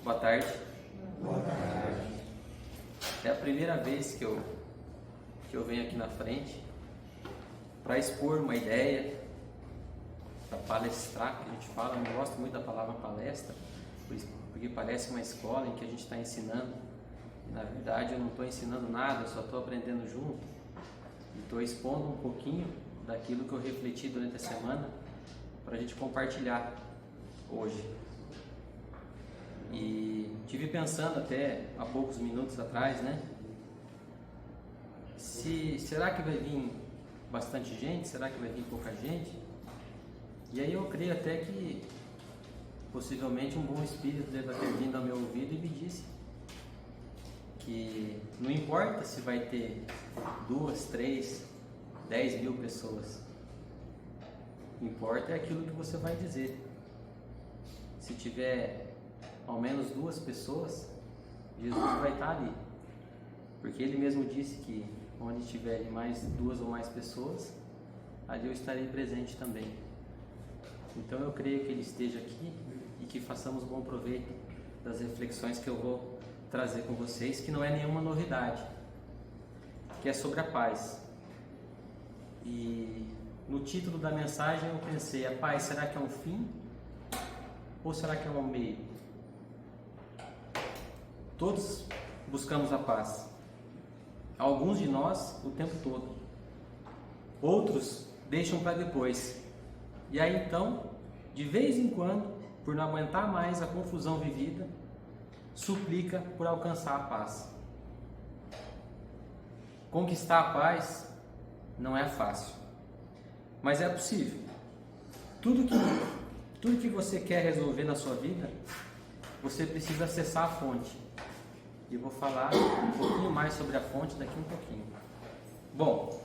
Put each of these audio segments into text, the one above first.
Boa tarde. Boa tarde. É a primeira vez que eu venho aqui na frente para expor uma ideia, para palestrar, que a gente fala. Eu não gosto muito da palavra palestra, porque parece uma escola em que a gente está ensinando. E, na verdade, eu não estou ensinando nada, eu só estou aprendendo junto. E estou expondo um pouquinho daquilo que eu refleti durante a semana para a gente compartilhar hoje. E tive pensando até há poucos minutos atrás, né? Será que vai vir bastante gente? Será que vai vir pouca gente? E aí eu creio até que possivelmente um bom espírito deva ter vindo ao meu ouvido e me disse que não importa se vai ter 2, 3, 10 mil pessoas. O que importa é aquilo que você vai dizer. Se tiver ao menos 2 pessoas, Jesus vai estar ali. Porque Ele mesmo disse que onde tiverem mais 2 ou mais pessoas, ali eu estarei presente também. Então eu creio que Ele esteja aqui e que façamos bom proveito das reflexões que eu vou trazer com vocês, que não é nenhuma novidade, que é sobre a paz. E no título da mensagem eu pensei: a paz será que é um fim ou será que é um meio? Todos buscamos a paz. Alguns de nós o tempo todo. Outros deixam para depois. E aí então, de vez em quando, por não aguentar mais a confusão vivida, suplica por alcançar a paz. Conquistar a paz não é fácil, mas é possível. Tudo que você quer resolver na sua vida, você precisa acessar a fonte. E eu vou falar um pouquinho mais sobre a fonte daqui um pouquinho. Bom,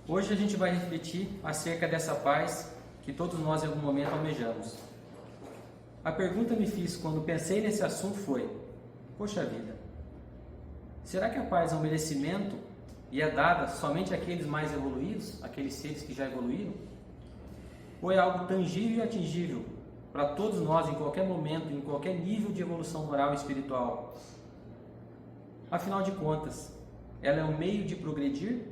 hoje a gente vai refletir acerca dessa paz que todos nós em algum momento almejamos. A pergunta que me fiz quando pensei nesse assunto foi: poxa vida, será que a paz é um merecimento e é dada somente àqueles mais evoluídos, aqueles seres que já evoluíram? Ou é algo tangível e atingível para todos nós em qualquer momento, em qualquer nível de evolução moral e espiritual? Afinal de contas, ela é um meio de progredir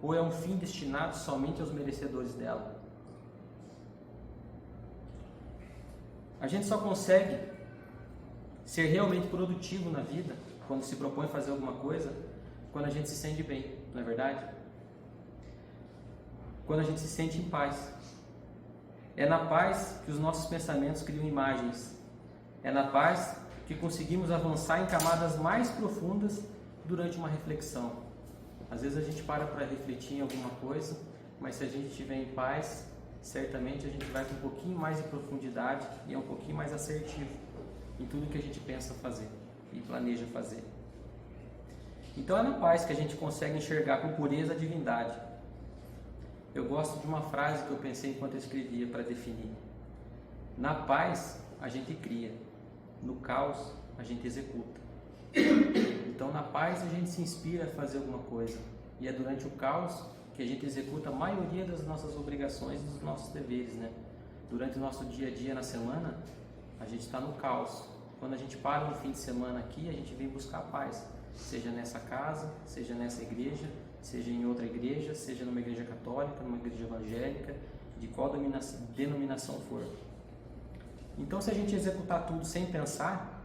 ou é um fim destinado somente aos merecedores dela? A gente só consegue ser realmente produtivo na vida quando se propõe fazer alguma coisa, quando a gente se sente bem, não é verdade? Quando a gente se sente em paz. É na paz que os nossos pensamentos criam imagens. É na paz que conseguimos avançar em camadas mais profundas durante uma reflexão. Às vezes a gente para refletir em alguma coisa, mas se a gente estiver em paz, certamente a gente vai com um pouquinho mais de profundidade e é um pouquinho mais assertivo em tudo que a gente pensa fazer e planeja fazer. Então é na paz que a gente consegue enxergar com pureza a divindade. Eu gosto de uma frase que eu pensei enquanto eu escrevia para definir: na paz a gente cria, no caos a gente executa. Então na paz a gente se inspira a fazer alguma coisa, e é durante o caos que a gente executa a maioria das nossas obrigações e dos nossos deveres, né? Durante o nosso dia a dia na semana, a gente está no caos. Quando a gente para no fim de semana aqui, a gente vem buscar a paz, seja nessa casa, seja nessa igreja, seja em outra igreja, seja numa igreja católica, numa igreja evangélica, de qual denominação for. Então, se a gente executar tudo sem pensar,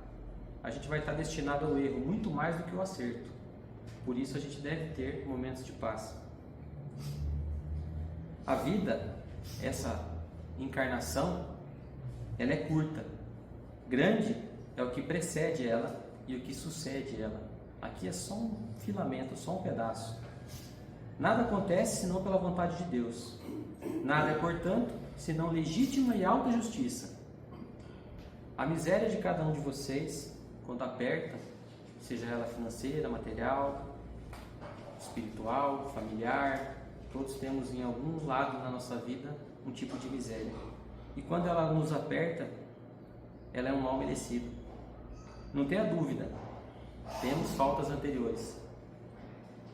a gente vai estar destinado ao erro muito mais do que o acerto. Por isso a gente deve ter momentos de paz. A vida, essa encarnação, ela é curta. Grande é o que precede ela e o que sucede ela. Aqui é só um filamento, só um pedaço. Nada acontece senão pela vontade de Deus. Nada é, portanto, senão legítima e alta justiça. A miséria de cada um de vocês, quando aperta, seja ela financeira, material, espiritual, familiar, todos temos em algum lado na nossa vida um tipo de miséria. E quando ela nos aperta, ela é um mal merecido. Não tenha dúvida, temos faltas anteriores.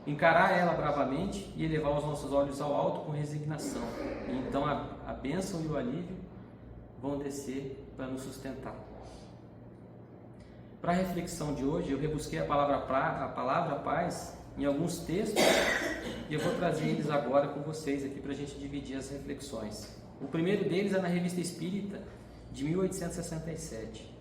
Encarar ela bravamente e elevar os nossos olhos ao alto com resignação. E então a bênção e o alívio vão descer para nos sustentar. para a reflexão de hoje, eu rebusquei a palavra paz em alguns textos e eu vou trazer eles agora com vocês aqui para a gente dividir as reflexões. O primeiro deles é na Revista Espírita de 1867.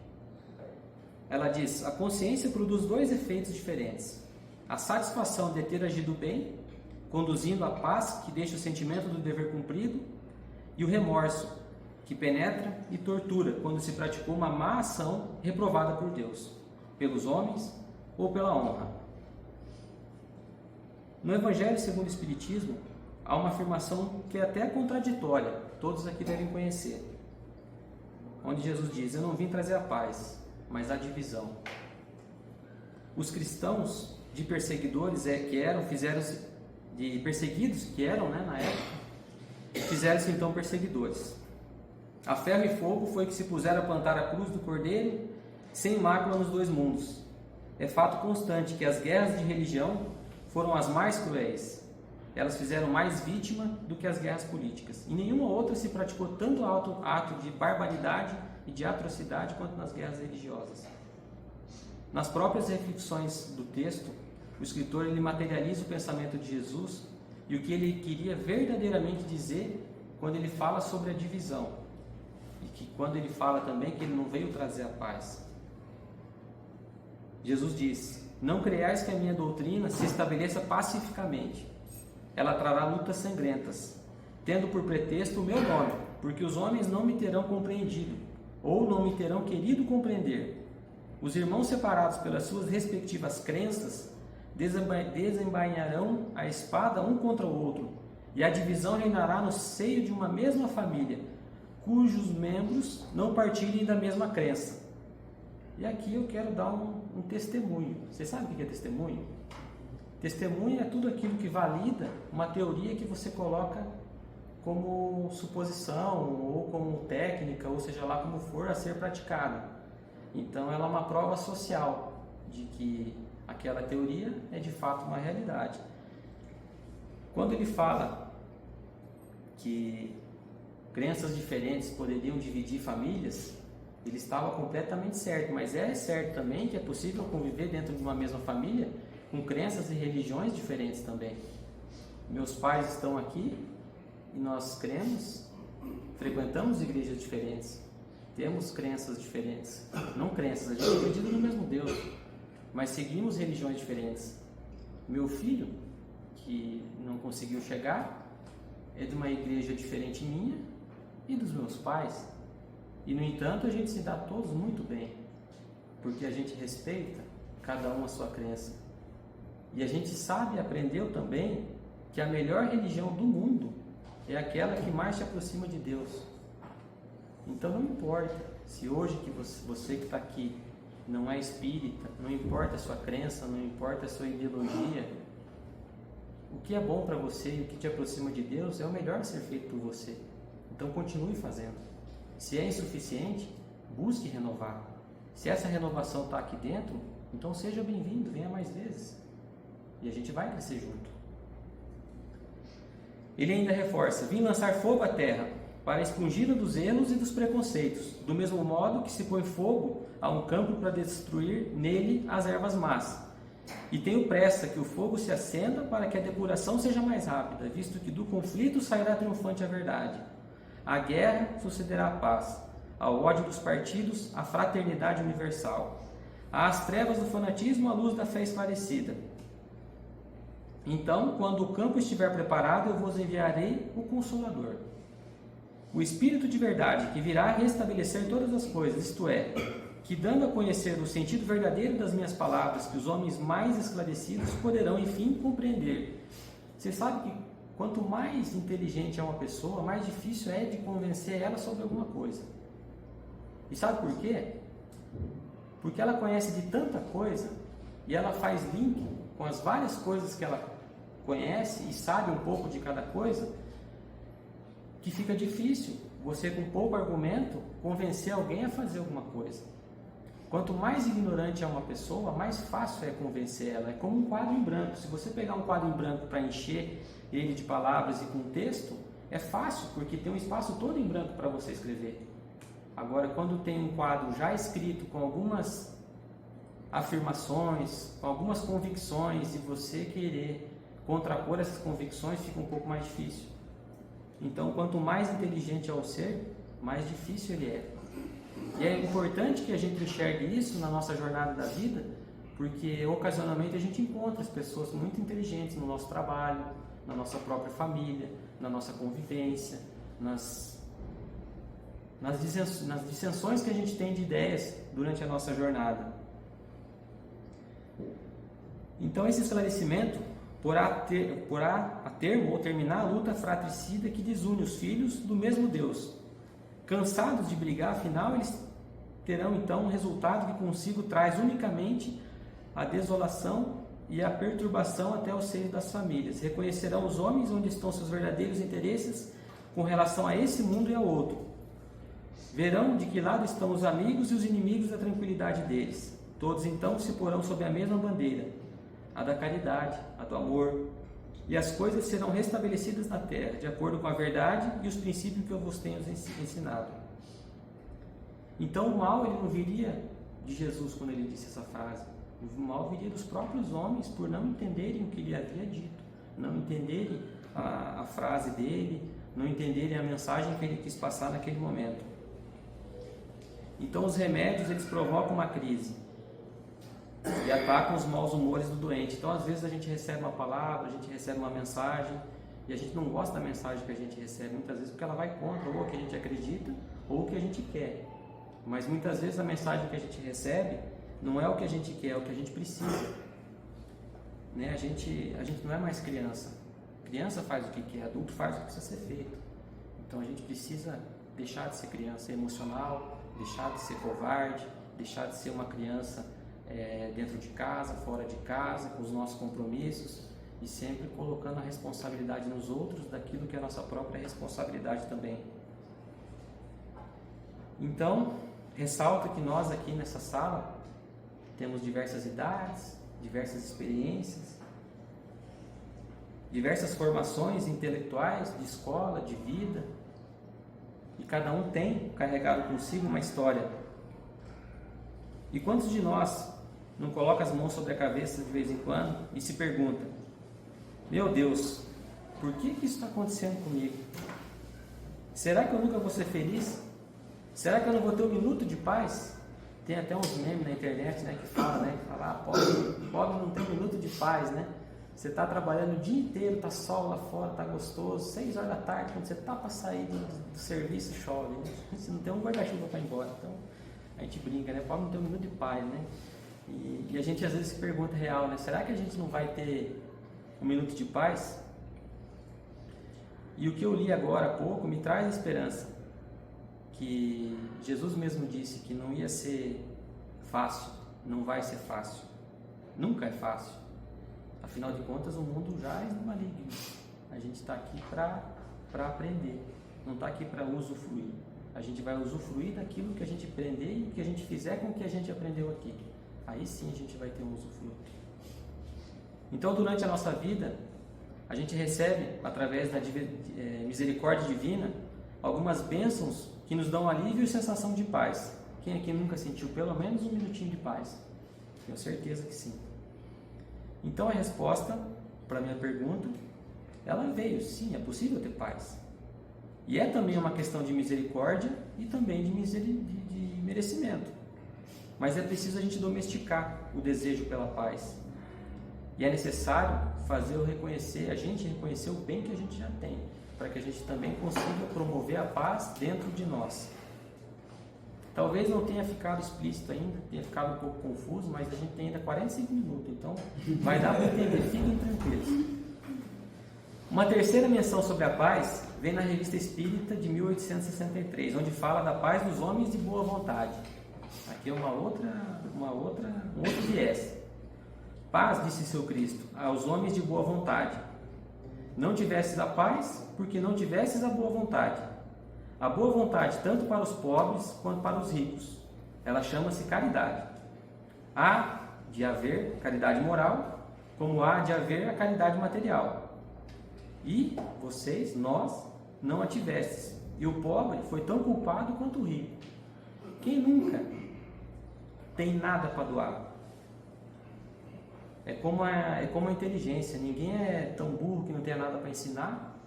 Ela diz: a consciência produz dois efeitos diferentes: a satisfação de ter agido bem, conduzindo à paz que deixa o sentimento do dever cumprido, e o remorso, que penetra e tortura quando se praticou uma má ação reprovada por Deus, pelos homens ou pela honra. No Evangelho segundo o Espiritismo, há uma afirmação que é até contraditória, todos aqui devem conhecer, onde Jesus diz: eu não vim trazer a paz, mas a divisão. Os cristãos de perseguidores na época, fizeram-se então perseguidores. A ferro e fogo foi que se puseram a plantar a cruz do Cordeiro, sem mácula nos dois mundos. É fato constante que as guerras de religião foram as mais cruéis. Elas fizeram mais vítima do que as guerras políticas. Em nenhuma outra se praticou tanto ato de barbaridade e de atrocidade quanto nas guerras religiosas. Nas próprias reflexões do texto, o escritor ele materializa o pensamento de Jesus e o que ele queria verdadeiramente dizer quando ele fala sobre a divisão, e que quando ele fala também que ele não veio trazer a paz. Jesus diz: não creiais que a minha doutrina se estabeleça pacificamente. Ela trará lutas sangrentas, tendo por pretexto o meu nome, porque os homens não me terão compreendido, ou não me terão querido compreender. Os irmãos separados pelas suas respectivas crenças desembainharão a espada um contra o outro, e a divisão reinará no seio de uma mesma família, cujos membros não partilhem da mesma crença. E aqui eu quero dar um testemunho. Você sabe o que é testemunho? Testemunho é tudo aquilo que valida uma teoria que você coloca como suposição, ou como técnica, ou seja lá como for, a ser praticada. Então ela é uma prova social de que aquela teoria é de fato uma realidade. Quando ele fala que crenças diferentes poderiam dividir famílias, ele estava completamente certo, mas é certo também que é possível conviver dentro de uma mesma família com crenças e religiões diferentes também. Meus pais estão aqui e nós frequentamos igrejas diferentes, temos crenças diferentes, não crenças, a gente acredita no mesmo Deus, mas seguimos religiões diferentes. Meu filho, que não conseguiu chegar, é de uma igreja diferente minha e dos meus pais. E, no entanto, a gente se dá todos muito bem, porque a gente respeita cada um a sua crença. E a gente sabe e aprendeu também que a melhor religião do mundo é aquela que mais te aproxima de Deus. Então não importa se hoje que você que está aqui não é espírita, não importa a sua crença, não importa a sua ideologia, o que é bom para você e o que te aproxima de Deus é o melhor a ser feito por você. Então continue fazendo. Se é insuficiente, busque renovar. Se essa renovação está aqui dentro, então seja bem-vindo, venha mais vezes. E a gente vai crescer junto. Ele ainda reforça: vim lançar fogo à terra, para expungir-a dos erros e dos preconceitos, do mesmo modo que se põe fogo a um campo para destruir nele as ervas más. E tenho pressa que o fogo se acenda para que a depuração seja mais rápida, visto que do conflito sairá triunfante a verdade. À guerra sucederá a paz, ao ódio dos partidos a fraternidade universal, às trevas do fanatismo a luz da fé esclarecida. Então, quando o campo estiver preparado, eu vos enviarei o Consolador, o Espírito de verdade, que virá restabelecer todas as coisas, isto é, que dando a conhecer o sentido verdadeiro das minhas palavras, que os homens mais esclarecidos poderão, enfim, compreender. Você sabe que quanto mais inteligente é uma pessoa, mais difícil é de convencer ela sobre alguma coisa. E sabe por quê? Porque ela conhece de tanta coisa e ela faz link com as várias coisas que ela conhece e sabe um pouco de cada coisa, que fica difícil você, com pouco argumento, convencer alguém a fazer alguma coisa. Quanto mais ignorante é uma pessoa, mais fácil é convencer ela. É como um quadro em branco. Se você pegar um quadro em branco para encher ele de palavras e com texto, é fácil, porque tem um espaço todo em branco para você escrever. Agora, quando tem um quadro já escrito com algumas afirmações, com algumas convicções, e você querer contrapor essas convicções fica um pouco mais difícil. Então, quanto mais inteligente é o ser, mais difícil ele é. E é importante que a gente enxergue isso na nossa jornada da vida, porque ocasionalmente a gente encontra as pessoas muito inteligentes no nosso trabalho, na nossa própria família, na nossa convivência, nas dissensões que a gente tem de ideias durante a nossa jornada. Então, esse esclarecimento porá a termo ou terminar a luta fratricida que desune os filhos do mesmo Deus. Cansados de brigar, afinal, eles terão então um resultado que consigo traz unicamente a desolação e a perturbação até o seio das famílias. Reconhecerão os homens onde estão seus verdadeiros interesses com relação a esse mundo e ao outro. Verão de que lado estão os amigos e os inimigos da tranquilidade deles. Todos então se porão sob a mesma bandeira, a da caridade, a do amor, e as coisas serão restabelecidas na terra, de acordo com a verdade e os princípios que eu vos tenho ensinado. Então o mal ele não viria de Jesus quando ele disse essa frase. O mal viria dos próprios homens por não entenderem o que ele havia dito, não entenderem a frase dele, não entenderem a mensagem que ele quis passar naquele momento. Então os remédios eles provocam uma crise e atacam os maus humores do doente. Então às vezes a gente recebe uma palavra, a gente recebe uma mensagem e a gente não gosta da mensagem que a gente recebe muitas vezes porque ela vai contra ou o que a gente acredita ou o que a gente quer. Mas muitas vezes a mensagem que a gente recebe não é o que a gente quer, é o que a gente precisa. Né? A gente não é mais criança. Criança faz o que quer, adulto faz o que precisa ser feito. Então a gente precisa deixar de ser criança emocional, deixar de ser covarde, deixar de ser uma criança dentro de casa, fora de casa, com os nossos compromissos e sempre colocando a responsabilidade nos outros daquilo que é a nossa própria responsabilidade também. Então, ressalto que nós aqui nessa sala temos diversas idades, diversas experiências, diversas formações intelectuais, de escola, de vida, e cada um tem carregado consigo uma história. E quantos de nós não coloca as mãos sobre a cabeça de vez em quando e se pergunta: meu Deus, por que isso está acontecendo comigo? Será que eu nunca vou ser feliz? Será que eu não vou ter um minuto de paz? Tem até uns memes na internet, né, que fala, pobre não tem um minuto de paz, né? Você está trabalhando o dia inteiro, está sol lá fora, está gostoso, 6 horas da tarde, quando você está para sair do serviço, chove, né? Você não tem um guarda-chuva para ir embora, então a gente brinca, né? Pobre não tem um minuto de paz, né? E a gente às vezes se pergunta real, né? Será que a gente não vai ter um minuto de paz? E o que eu li agora há pouco me traz esperança, que Jesus mesmo disse que não ia ser fácil, não vai ser fácil, nunca é fácil. Afinal de contas, o mundo já é maligno. A gente está aqui para aprender, não está aqui para usufruir. A gente vai usufruir daquilo que a gente aprender e o que a gente fizer com o que a gente aprendeu aqui. Aí sim a gente vai ter um usufruto. Então, durante a nossa vida, a gente recebe, através da misericórdia divina, algumas bênçãos que nos dão alívio e sensação de paz. Quem aqui nunca sentiu pelo menos um minutinho de paz? Tenho certeza que sim. Então a resposta para a minha pergunta, ela veio, sim, é possível ter paz. E é também uma questão de misericórdia e também de merecimento. Mas é preciso a gente domesticar o desejo pela paz. E é necessário a gente reconhecer o bem que a gente já tem, para que a gente também consiga promover a paz dentro de nós. Talvez não tenha ficado explícito ainda, tenha ficado um pouco confuso, mas a gente tem ainda 45 minutos, então vai dar para entender, fiquem tranquilos. Uma terceira menção sobre a paz vem na Revista Espírita de 1863, onde fala da paz dos homens de boa vontade. Aqui é um outro viés. Paz, disse seu Cristo, aos homens de boa vontade. Não tivesses a paz, porque não tivesses a boa vontade. A boa vontade, tanto para os pobres quanto para os ricos. Ela chama-se caridade. Há de haver caridade moral, como há de haver a caridade material. E vocês, nós, não a tivestes. E o pobre foi tão culpado quanto o rico. Quem nunca tem nada para doar? É como a inteligência. Ninguém é tão burro que não tenha nada para ensinar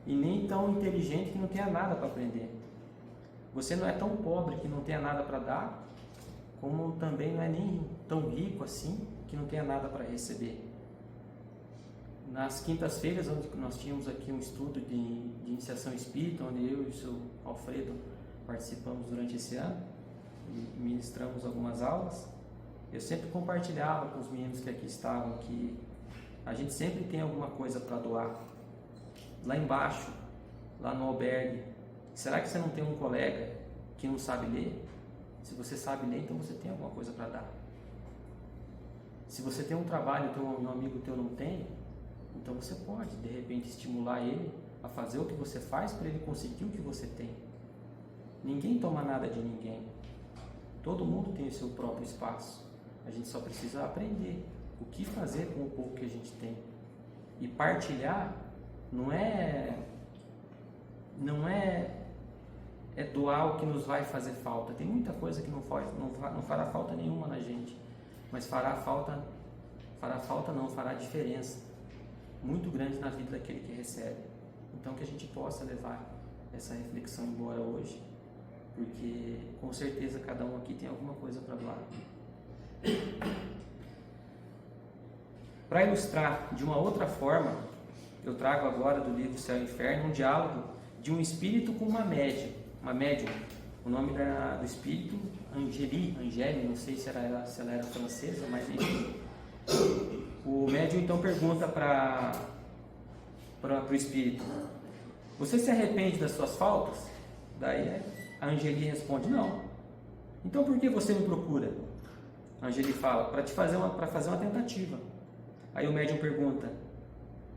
e nem tão inteligente que não tenha nada para aprender. Você não é tão pobre que não tenha nada para dar, como também não é nem tão rico assim que não tenha nada para receber. Nas quintas-feiras, onde nós tínhamos aqui um estudo de iniciação espírita, onde eu e o seu Alfredo participamos durante esse ano e ministramos algumas aulas, eu sempre compartilhava com os meninos que aqui estavam que a gente sempre tem alguma coisa para doar. Lá embaixo, lá no albergue, será que você não tem um colega que não sabe ler? Se você sabe ler, então você tem alguma coisa para dar. Se você tem um trabalho e um amigo teu não tem, então você pode, de repente, estimular ele a fazer o que você faz para ele conseguir o que você tem. Ninguém toma nada de ninguém. Todo mundo tem o seu próprio espaço. A gente só precisa aprender o que fazer com o pouco que a gente tem. E partilhar não é doar o que nos vai fazer falta. Tem muita coisa que não fará falta nenhuma na gente, mas fará diferença muito grande na vida daquele que recebe. Então que a gente possa levar essa reflexão embora hoje, porque com certeza cada um aqui tem alguma coisa para doar. Para ilustrar de uma outra forma, eu trago agora do livro Céu e Inferno um diálogo de um espírito com uma médium. O nome do espírito, Angélie, não sei se ela era francesa, mas enfim. O médium então pergunta para o espírito: você se arrepende das suas faltas? Daí a Angélie responde: não. Então por que você me procura? A Angélie fala: para fazer uma tentativa. Aí o médium pergunta: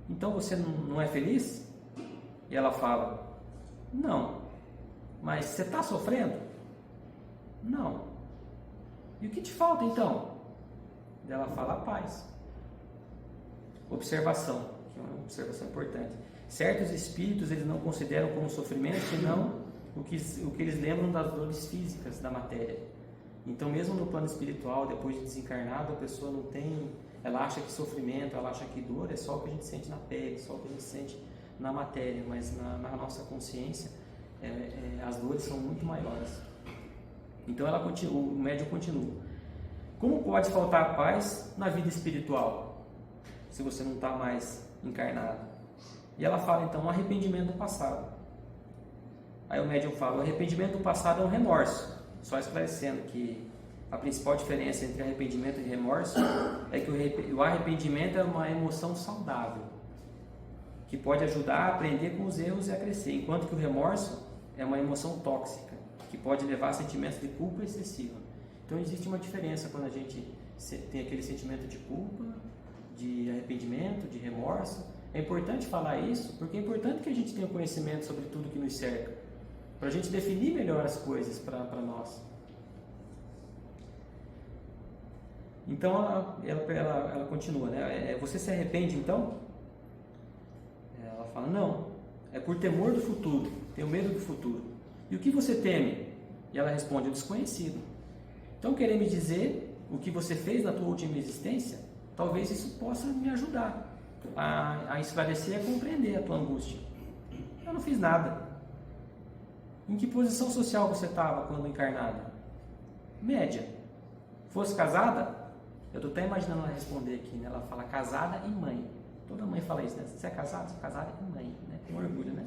então você não é feliz? E ela fala: não. Mas você está sofrendo? Não. E o que te falta então? E ela fala: a paz. Observação, que é uma observação importante. Certos espíritos eles não consideram como sofrimento senão o que eles lembram das dores físicas da matéria. Então mesmo no plano espiritual, depois de desencarnado, a pessoa não tem, ela acha que sofrimento, ela acha que dor é só o que a gente sente na pele, só o que a gente sente na matéria, mas na nossa consciência as dores são muito maiores. Então o médium continua: como pode faltar paz na vida espiritual se você não está mais encarnado? E ela fala então: um arrependimento do passado. Aí o médium fala: o arrependimento do passado é um remorso. Só esclarecendo que a principal diferença entre arrependimento e remorso é que o arrependimento é uma emoção saudável, que pode ajudar a aprender com os erros e a crescer, enquanto que o remorso é uma emoção tóxica, que pode levar a sentimentos de culpa excessiva. Então existe uma diferença quando a gente tem aquele sentimento de culpa, de arrependimento, de remorso. É importante falar isso, porque é importante que a gente tenha conhecimento sobre tudo que nos cerca, para a gente definir melhor as coisas para nós. Então ela continua, né? Você se arrepende então? Ela fala: não, é por temor do futuro, tenho medo do futuro. E o que você teme? E ela responde: o desconhecido. Então querer me dizer o que você fez na tua última existência? Talvez isso possa me ajudar a esclarecer e a compreender a tua angústia. Eu não fiz nada. Em que posição social você estava quando encarnada? Média. Fosse casada? Eu estou até imaginando ela responder aqui, né? Ela fala casada e mãe. Toda mãe fala isso, né? Você é casado? Você é casada e mãe, né? Com orgulho, né?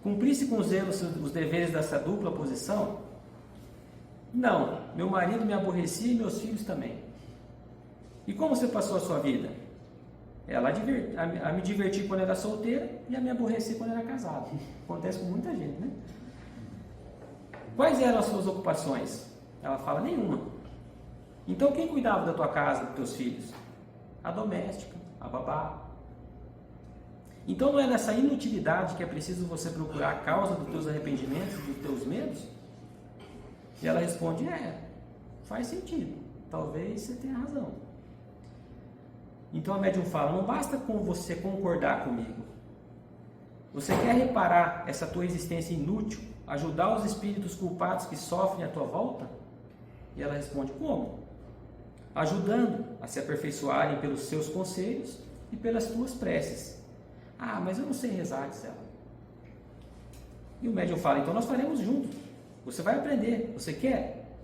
Cumprisse com zelo os deveres dessa dupla posição? Não. Meu marido me aborrecia e meus filhos também. E como você passou a sua vida? Ela a me divertir quando era solteira e a me aborrecer quando era casada. Acontece com muita gente, né? Quais eram as suas ocupações? Ela fala: nenhuma. Então quem cuidava da tua casa, dos teus filhos? A doméstica, a babá. Então não é nessa inutilidade que é preciso você procurar a causa dos teus arrependimentos, dos teus medos? E ela responde: faz sentido. Talvez você tenha razão. Então a médium fala: não basta com você concordar comigo. Você quer reparar essa tua existência inútil? Ajudar os espíritos culpados que sofrem à tua volta? E ela responde: como? ajudando a se aperfeiçoarem pelos seus conselhos e pelas tuas preces. Ah, mas eu não sei rezar, diz ela. E o médium fala, então nós faremos juntos. Você vai aprender. Você quer?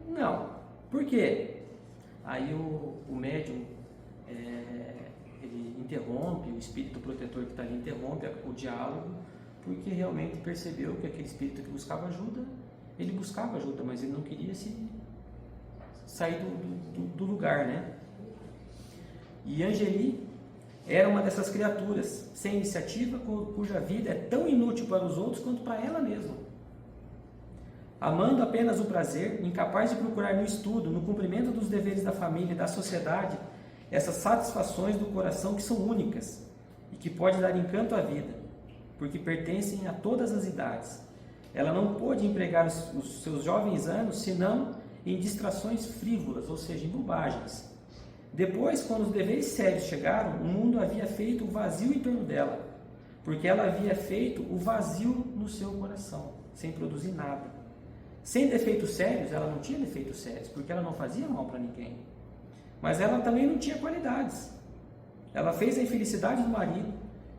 Não. Por quê? Aí o médium, ele interrompe, o espírito protetor que está ali interrompe o diálogo, porque realmente percebeu que aquele espírito que buscava ajuda, ele buscava ajuda, mas ele não queria sair do lugar, né? E Angeli era uma dessas criaturas, sem iniciativa, cuja vida é tão inútil para os outros quanto para ela mesma. Amando apenas o prazer, incapaz de procurar no estudo, no cumprimento dos deveres da família e da sociedade, essas satisfações do coração que são únicas e que pode dar encanto à vida, porque pertencem a todas as idades. Ela não pôde empregar os seus jovens anos senão em distrações frívolas, ou seja, em bobagens. Depois, quando os deveres sérios chegaram, o mundo havia feito o vazio em torno dela, porque ela havia feito o vazio no seu coração, sem produzir nada. Sem defeitos sérios, ela não tinha defeitos sérios, porque ela não fazia mal para ninguém. Mas ela também não tinha qualidades. Ela fez a infelicidade do marido,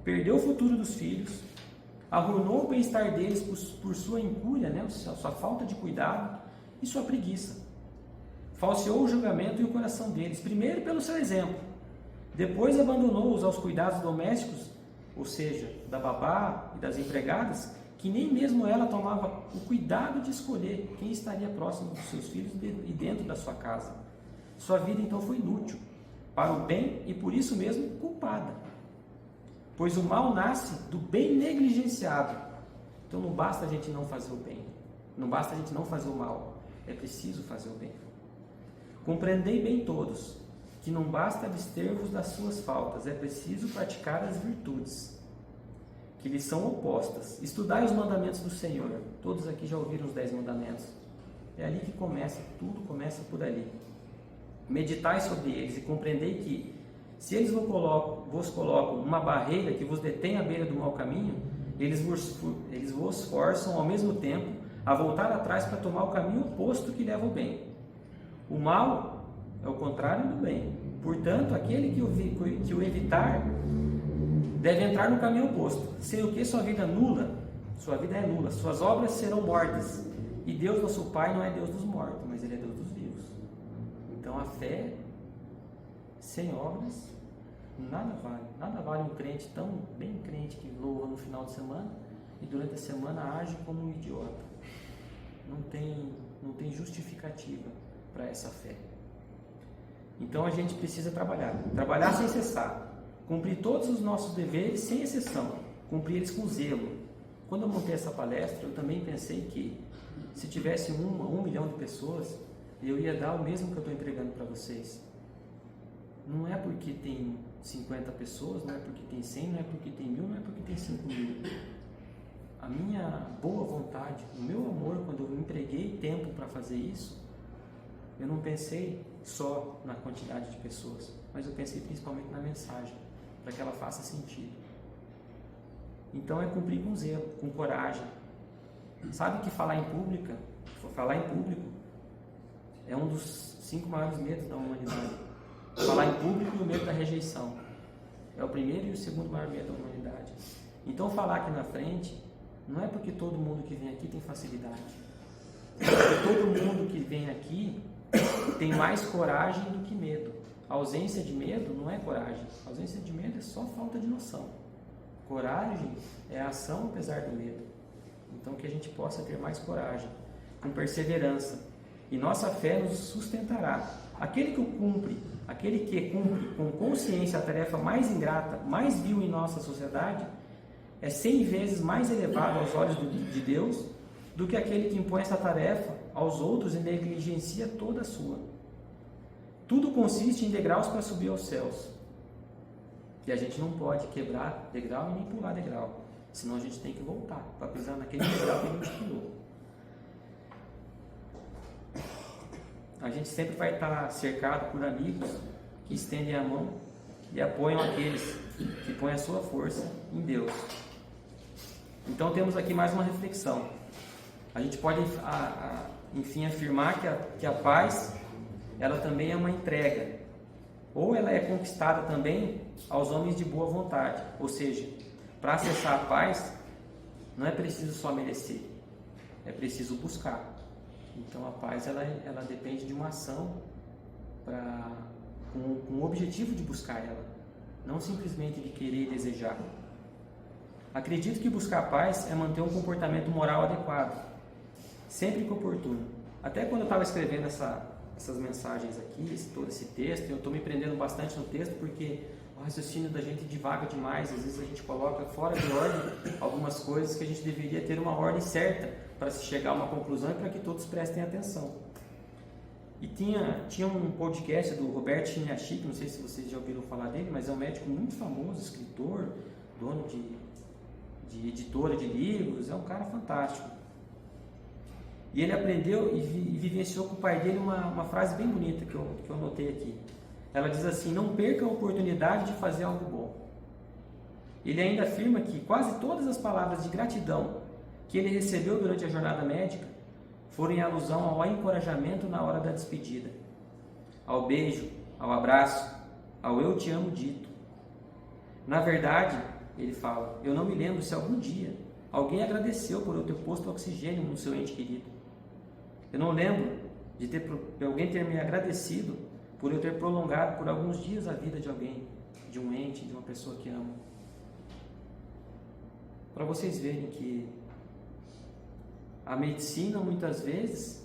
perdeu o futuro dos filhos, arruinou o bem-estar deles por sua incúria, né? Sua falta de cuidado e sua preguiça. Falseou o julgamento e o coração deles, primeiro pelo seu exemplo, depois abandonou-os aos cuidados domésticos, ou seja, da babá e das empregadas, que nem mesmo ela tomava o cuidado de escolher quem estaria próximo dos seus filhos e dentro da sua casa. Sua vida então foi inútil, para o bem e por isso mesmo culpada, pois o mal nasce do bem negligenciado. Então não basta a gente não fazer o bem, não basta a gente não fazer o mal, é preciso fazer o bem. Compreendei bem todos, que não basta abster-vos das suas faltas, é preciso praticar as virtudes, que lhes são opostas. Estudai os mandamentos do Senhor. Todos aqui já ouviram os 10 mandamentos. É ali que começa, tudo começa por ali. Meditai sobre eles e compreendei que, se eles vos colocam uma barreira que vos detém à beira do mau caminho, eles vos forçam ao mesmo tempo a voltar atrás para tomar o caminho oposto que leva ao bem. O mal é o contrário do bem. Portanto, aquele que o evitar deve entrar no caminho oposto, sem o que sua vida é nula, suas obras serão mortas. E Deus, nosso Pai, não é Deus dos mortos, mas Ele é Deus dos vivos. Então a fé sem obras nada vale um crente tão bem crente que louva no final de semana e durante a semana age como um idiota. Não tem justificativa para essa fé. Então a gente precisa trabalhar sem cessar, cumprir todos os nossos deveres sem exceção, cumprir eles com zelo. Quando eu montei essa palestra, eu também pensei que se tivesse 1 milhão de pessoas, eu ia dar o mesmo que eu estou entregando para vocês. Não é porque tem 50 pessoas, não é porque tem 100, não é porque tem 1000, não é porque tem 5.000. A minha boa vontade, o meu amor, quando eu empreguei tempo para fazer isso, eu não pensei só na quantidade de pessoas, mas eu pensei principalmente na mensagem, para que ela faça sentido. Então é cumprir com zelo, com coragem. Sabe que falar em público é um dos 5 maiores medos da humanidade. Falar em público e o medo da rejeição. É o primeiro e o segundo maior medo da humanidade. Então falar aqui na frente não é porque todo mundo que vem aqui tem facilidade. É porque todo mundo que vem aqui tem mais coragem do que medo. A ausência de medo não é coragem. A ausência de medo é só falta de noção. Coragem é a ação apesar do medo. Então que a gente possa ter mais coragem, com perseverança. E nossa fé nos sustentará. Aquele que cumpre com consciência a tarefa mais ingrata, mais vil em nossa sociedade, é 100 vezes mais elevado aos olhos de Deus do que aquele que impõe essa tarefa aos outros e negligencia toda a sua. Tudo consiste em degraus para subir aos céus. E a gente não pode quebrar degrau e nem pular degrau, senão a gente tem que voltar para pisar naquele degrau que a gente pulou. A gente sempre vai estar cercado por amigos que estendem a mão e apoiam aqueles que põem a sua força em Deus. Então temos aqui mais uma reflexão. A gente pode, enfim, afirmar que a paz ela também é uma entrega. Ou ela é conquistada também aos homens de boa vontade. Ou seja, para acessar a paz, não é preciso só merecer, é preciso buscar. Então a paz ela depende de uma ação com o objetivo de buscar ela, não simplesmente de querer e desejar. Acredito que buscar a paz é manter um comportamento moral adequado, sempre que oportuno. Até quando eu estava escrevendo essas mensagens aqui, todo esse texto, eu estou me prendendo bastante no texto porque o raciocínio da gente divaga demais. Às vezes a gente coloca fora de ordem algumas coisas que a gente deveria ter uma ordem certa para se chegar a uma conclusão e para que todos prestem atenção. E tinha um podcast do Robert Chiniachik, não sei se vocês já ouviram falar dele, mas é um médico muito famoso, escritor, dono de editora de livros, é um cara fantástico. E ele aprendeu e vivenciou com o pai dele uma frase bem bonita que eu anotei aqui. Ela diz assim: não perca a oportunidade de fazer algo bom. Ele ainda afirma que quase todas as palavras de gratidão que ele recebeu durante a jornada médica foram em alusão ao encorajamento na hora da despedida, ao beijo, ao abraço, ao eu te amo dito. Na verdade, ele fala, eu não me lembro se algum dia alguém agradeceu por eu ter posto oxigênio no seu ente querido. Eu não lembro de alguém ter me agradecido por eu ter prolongado por alguns dias a vida de alguém, de um ente, de uma pessoa que amo. Para vocês verem que a medicina, muitas vezes,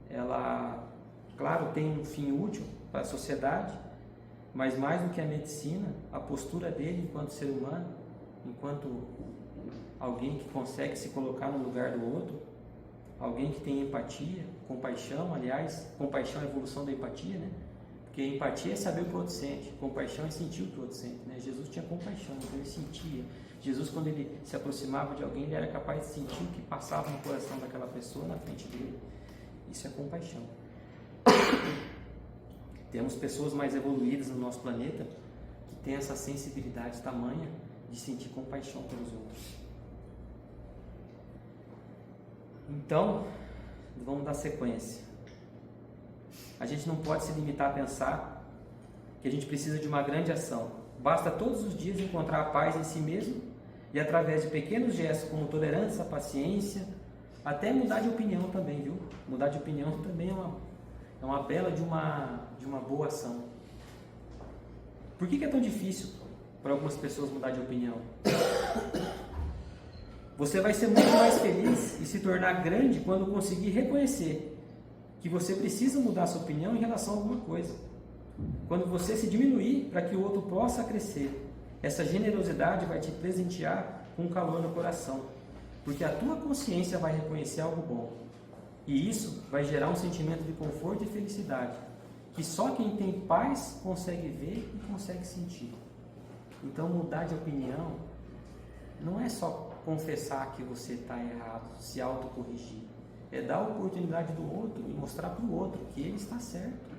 ela, claro, tem um fim útil para a sociedade, mas mais do que a medicina, a postura dele enquanto ser humano, enquanto alguém que consegue se colocar no lugar do outro, alguém que tem empatia, compaixão, aliás, compaixão é a evolução da empatia, né? Porque empatia é saber o que o outro sente, compaixão é sentir o que o outro sente, né? Jesus tinha compaixão, então ele sentia. Jesus, quando ele se aproximava de alguém, ele era capaz de sentir o que passava no coração daquela pessoa na frente dele. Isso é compaixão. Temos pessoas mais evoluídas no nosso planeta que têm essa sensibilidade tamanha de sentir compaixão pelos outros. Então, vamos dar sequência. A gente não pode se limitar a pensar que a gente precisa de uma grande ação. Basta todos os dias encontrar a paz em si mesmo e através de pequenos gestos como tolerância, paciência, até mudar de opinião também, viu? Mudar de opinião também é uma bela de uma boa ação. Por que é tão difícil para algumas pessoas mudar de opinião? Você vai ser muito mais feliz e se tornar grande quando conseguir reconhecer que você precisa mudar sua opinião em relação a alguma coisa. Quando você se diminuir para que o outro possa crescer, essa generosidade vai te presentear com calor no coração, porque a tua consciência vai reconhecer algo bom. E isso vai gerar um sentimento de conforto e felicidade, que só quem tem paz consegue ver e consegue sentir. Então mudar de opinião não é só confessar que você está errado, se autocorrigir. É dar a oportunidade do outro e mostrar para o outro que ele está certo.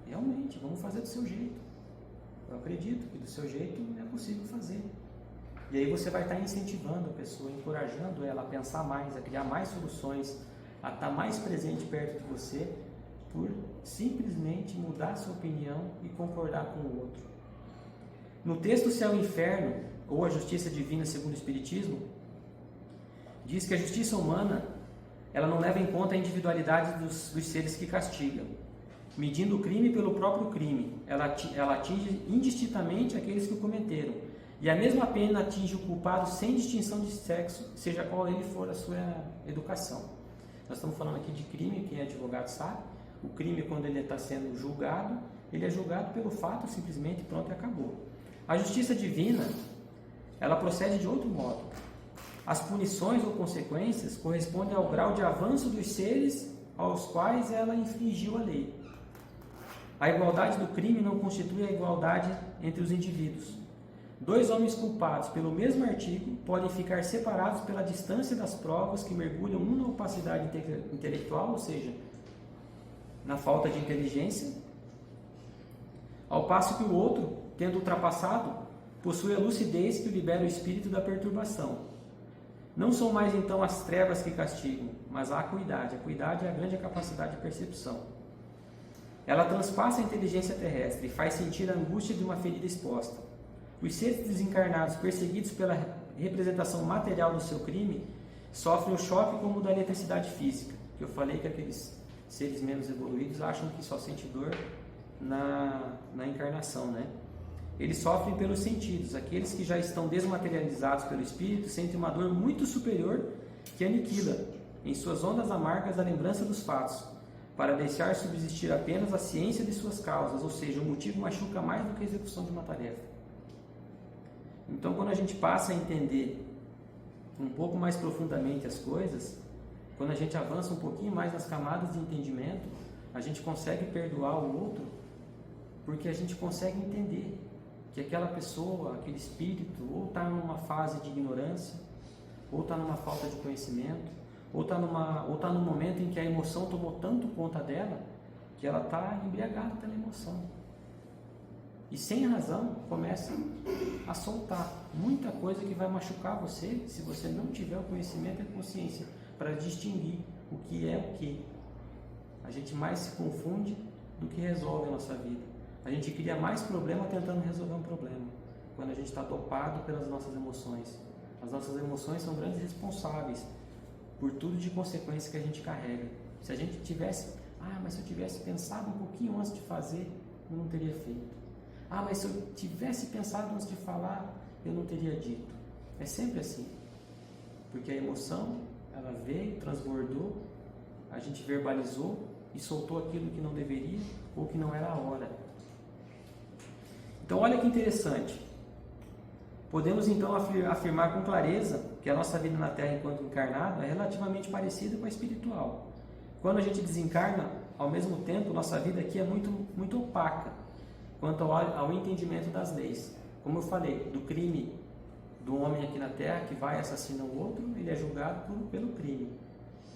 Realmente, vamos fazer do seu jeito. Eu acredito que do seu jeito é possível fazer. E aí você vai estar incentivando a pessoa, encorajando ela a pensar mais, a criar mais soluções, a estar mais presente perto de você, por simplesmente mudar sua opinião e concordar com o outro. No texto Céu e Inferno, ou a Justiça Divina segundo o Espiritismo, diz que a justiça humana ela não leva em conta a individualidade dos seres que castigam. Medindo o crime pelo próprio crime, ela atinge indistintamente aqueles que o cometeram. E a mesma pena atinge o culpado sem distinção de sexo, seja qual ele for a sua educação. Nós estamos falando aqui de crime, quem é advogado sabe. O crime, quando ele está sendo julgado, ele é julgado pelo fato, simplesmente, pronto, e acabou. A justiça divina, ela procede de outro modo. As punições ou consequências correspondem ao grau de avanço dos seres aos quais ela infringiu a lei. A igualdade do crime não constitui a igualdade entre os indivíduos. Dois homens culpados pelo mesmo artigo podem ficar separados pela distância das provas que mergulham um na opacidade intelectual, ou seja, na falta de inteligência, ao passo que o outro, tendo ultrapassado, possui a lucidez que libera o espírito da perturbação. Não são mais então as trevas que castigam, mas a acuidade. A acuidade é a grande capacidade de percepção. Ela transpassa a inteligência terrestre e faz sentir a angústia de uma ferida exposta. Os seres desencarnados perseguidos pela representação material do seu crime sofrem o choque como da eletricidade física, que eu falei que aqueles seres menos evoluídos acham que só sente dor na encarnação, né? Eles sofrem pelos sentidos. Aqueles que já estão desmaterializados pelo espírito sentem uma dor muito superior que aniquila, em suas ondas amargas, a lembrança dos fatos, para deixar subsistir apenas a ciência de suas causas, ou seja, o motivo machuca mais do que a execução de uma tarefa. Então, quando a gente passa a entender um pouco mais profundamente as coisas, quando a gente avança um pouquinho mais nas camadas de entendimento, a gente consegue perdoar o outro, porque a gente consegue entender que aquela pessoa, aquele espírito, ou está numa fase de ignorância, ou está numa falta de conhecimento, ou está num momento em que a emoção tomou tanto conta dela, que ela está embriagada pela emoção. E sem razão começa a soltar muita coisa que vai machucar você, se você não tiver o conhecimento e a consciência para distinguir o que é o que. A gente mais se confunde do que resolve a nossa vida. A gente cria mais problema tentando resolver um problema, quando a gente está dopado pelas nossas emoções. As nossas emoções são grandes responsáveis por tudo de consequência que a gente carrega. Se a gente tivesse, mas se eu tivesse pensado um pouquinho antes de fazer, eu não teria feito. Mas se eu tivesse pensado antes de falar, eu não teria dito. É sempre assim. Porque a emoção, ela veio, transbordou, a gente verbalizou e soltou aquilo que não deveria ou que não era a hora. Então, olha que interessante. Podemos então afirmar com clareza que a nossa vida na Terra enquanto encarnado é relativamente parecida com a espiritual. Quando a gente desencarna, ao mesmo tempo, nossa vida aqui é muito opaca quanto ao entendimento das leis. Como eu falei, do crime do homem aqui na Terra que vai e assassina o outro, ele é julgado pelo crime.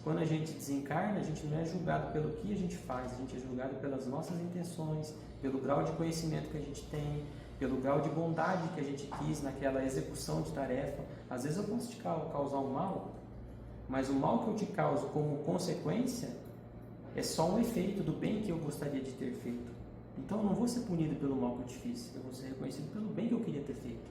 Quando a gente desencarna, a gente não é julgado pelo que a gente faz, a gente é julgado pelas nossas intenções, pelo grau de conhecimento que a gente tem, pelo grau de bondade que a gente quis naquela execução de tarefa. Às vezes eu posso te causar um mal, mas o mal que eu te causo como consequência é só um efeito do bem que eu gostaria de ter feito. Então eu não vou ser punido pelo mal que eu te fiz, eu vou ser reconhecido pelo bem que eu queria ter feito.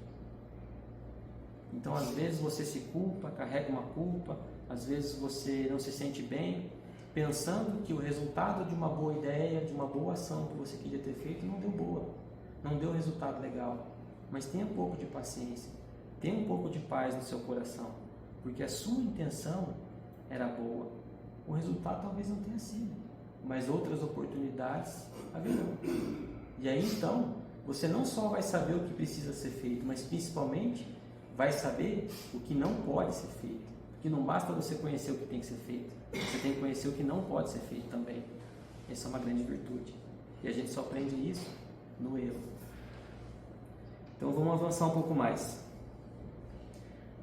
Então às vezes você se culpa, carrega uma culpa, às vezes você não se sente bem, pensando que o resultado de uma boa ideia, de uma boa ação que você queria ter feito não deu boa, não deu resultado legal. Mas tenha um pouco de paciência, tenha um pouco de paz no seu coração, porque a sua intenção era boa. O resultado talvez não tenha sido, mas outras oportunidades haverão. E aí então, você não só vai saber o que precisa ser feito, mas principalmente vai saber o que não pode ser feito. Porque não basta você conhecer o que tem que ser feito, você tem que conhecer o que não pode ser feito também. Essa é uma grande virtude. E a gente só aprende isso no erro. Então vamos avançar um pouco mais.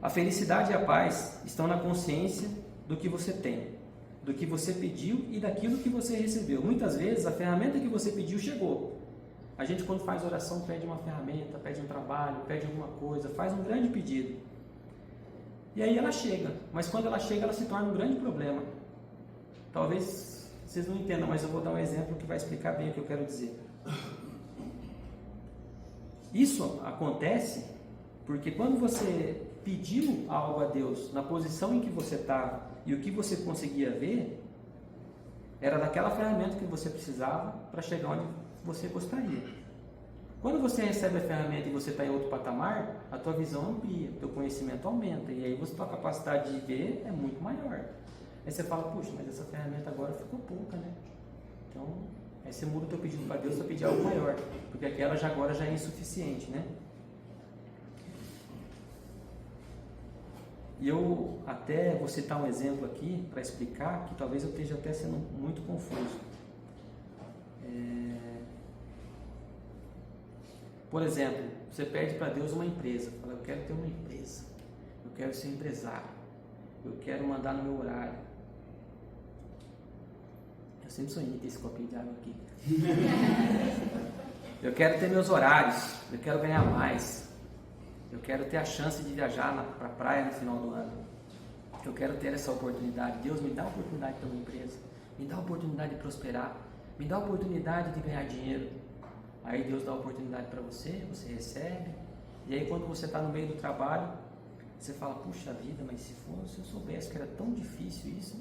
A felicidade e a paz estão na consciência do que você tem, do que você pediu e daquilo que você recebeu. Muitas vezes a ferramenta que você pediu chegou. A gente, quando faz oração, pede uma ferramenta, pede um trabalho, pede alguma coisa, faz um grande pedido. E aí ela chega, mas quando ela chega, ela se torna um grande problema. Talvez vocês não entendam, mas eu vou dar um exemplo que vai explicar bem o que eu quero dizer. Isso acontece porque quando você pediu algo a Deus na posição em que você estava e o que você conseguia ver, era daquela ferramenta que você precisava para chegar onde você gostaria. Quando você recebe a ferramenta e você está em outro patamar, a tua visão amplia, o teu conhecimento aumenta, e aí a tua capacidade de ver é muito maior. Aí você fala, puxa, mas essa ferramenta agora ficou pouca, né? Então, aí você muda o teu pedido para Deus para pedir algo maior, porque aquela agora já é insuficiente, né? E eu até vou citar um exemplo aqui para explicar, que talvez eu esteja até sendo muito confuso. Por exemplo, você pede para Deus uma empresa, fala, eu quero ter uma empresa, eu quero ser empresário, eu quero mandar no meu horário. Eu sempre sonhei ter esse copinho de água aqui. Eu quero ter meus horários, eu quero ganhar mais, eu quero ter a chance de viajar para a praia no final do ano. Eu quero ter essa oportunidade. Deus, me dá a oportunidade de ter uma empresa, me dá a oportunidade de prosperar, Me dá a oportunidade de ganhar dinheiro. Aí Deus dá a oportunidade para você, você recebe. E aí quando você está no meio do trabalho, você fala, puxa vida, mas se eu soubesse que era tão difícil isso,